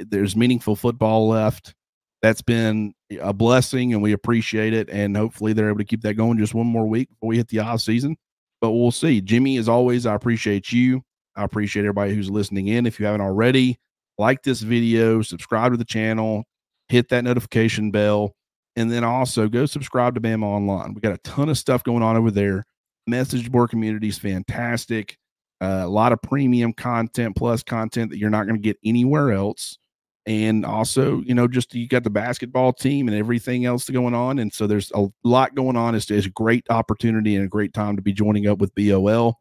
there's meaningful football left. That's been a blessing, and we appreciate it. And hopefully they're able to keep that going just one more week before we hit the off season. But we'll see. Jimmy, as always, I appreciate you. I appreciate everybody who's listening in. If you haven't already, like this video, subscribe to the channel, hit that notification bell, and then also go subscribe to BamaOnLine. We got a ton of stuff going on over there. Message board community is fantastic. A lot of premium content, plus content that you're not going to get anywhere else. And also, just you got the basketball team and everything else going on. And so there's a lot going on. It's a great opportunity and a great time to be joining up with BOL.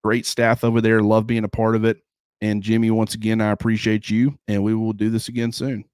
Great staff over there. Love being a part of it. And Jimmy, once again, I appreciate you, and we will do this again soon.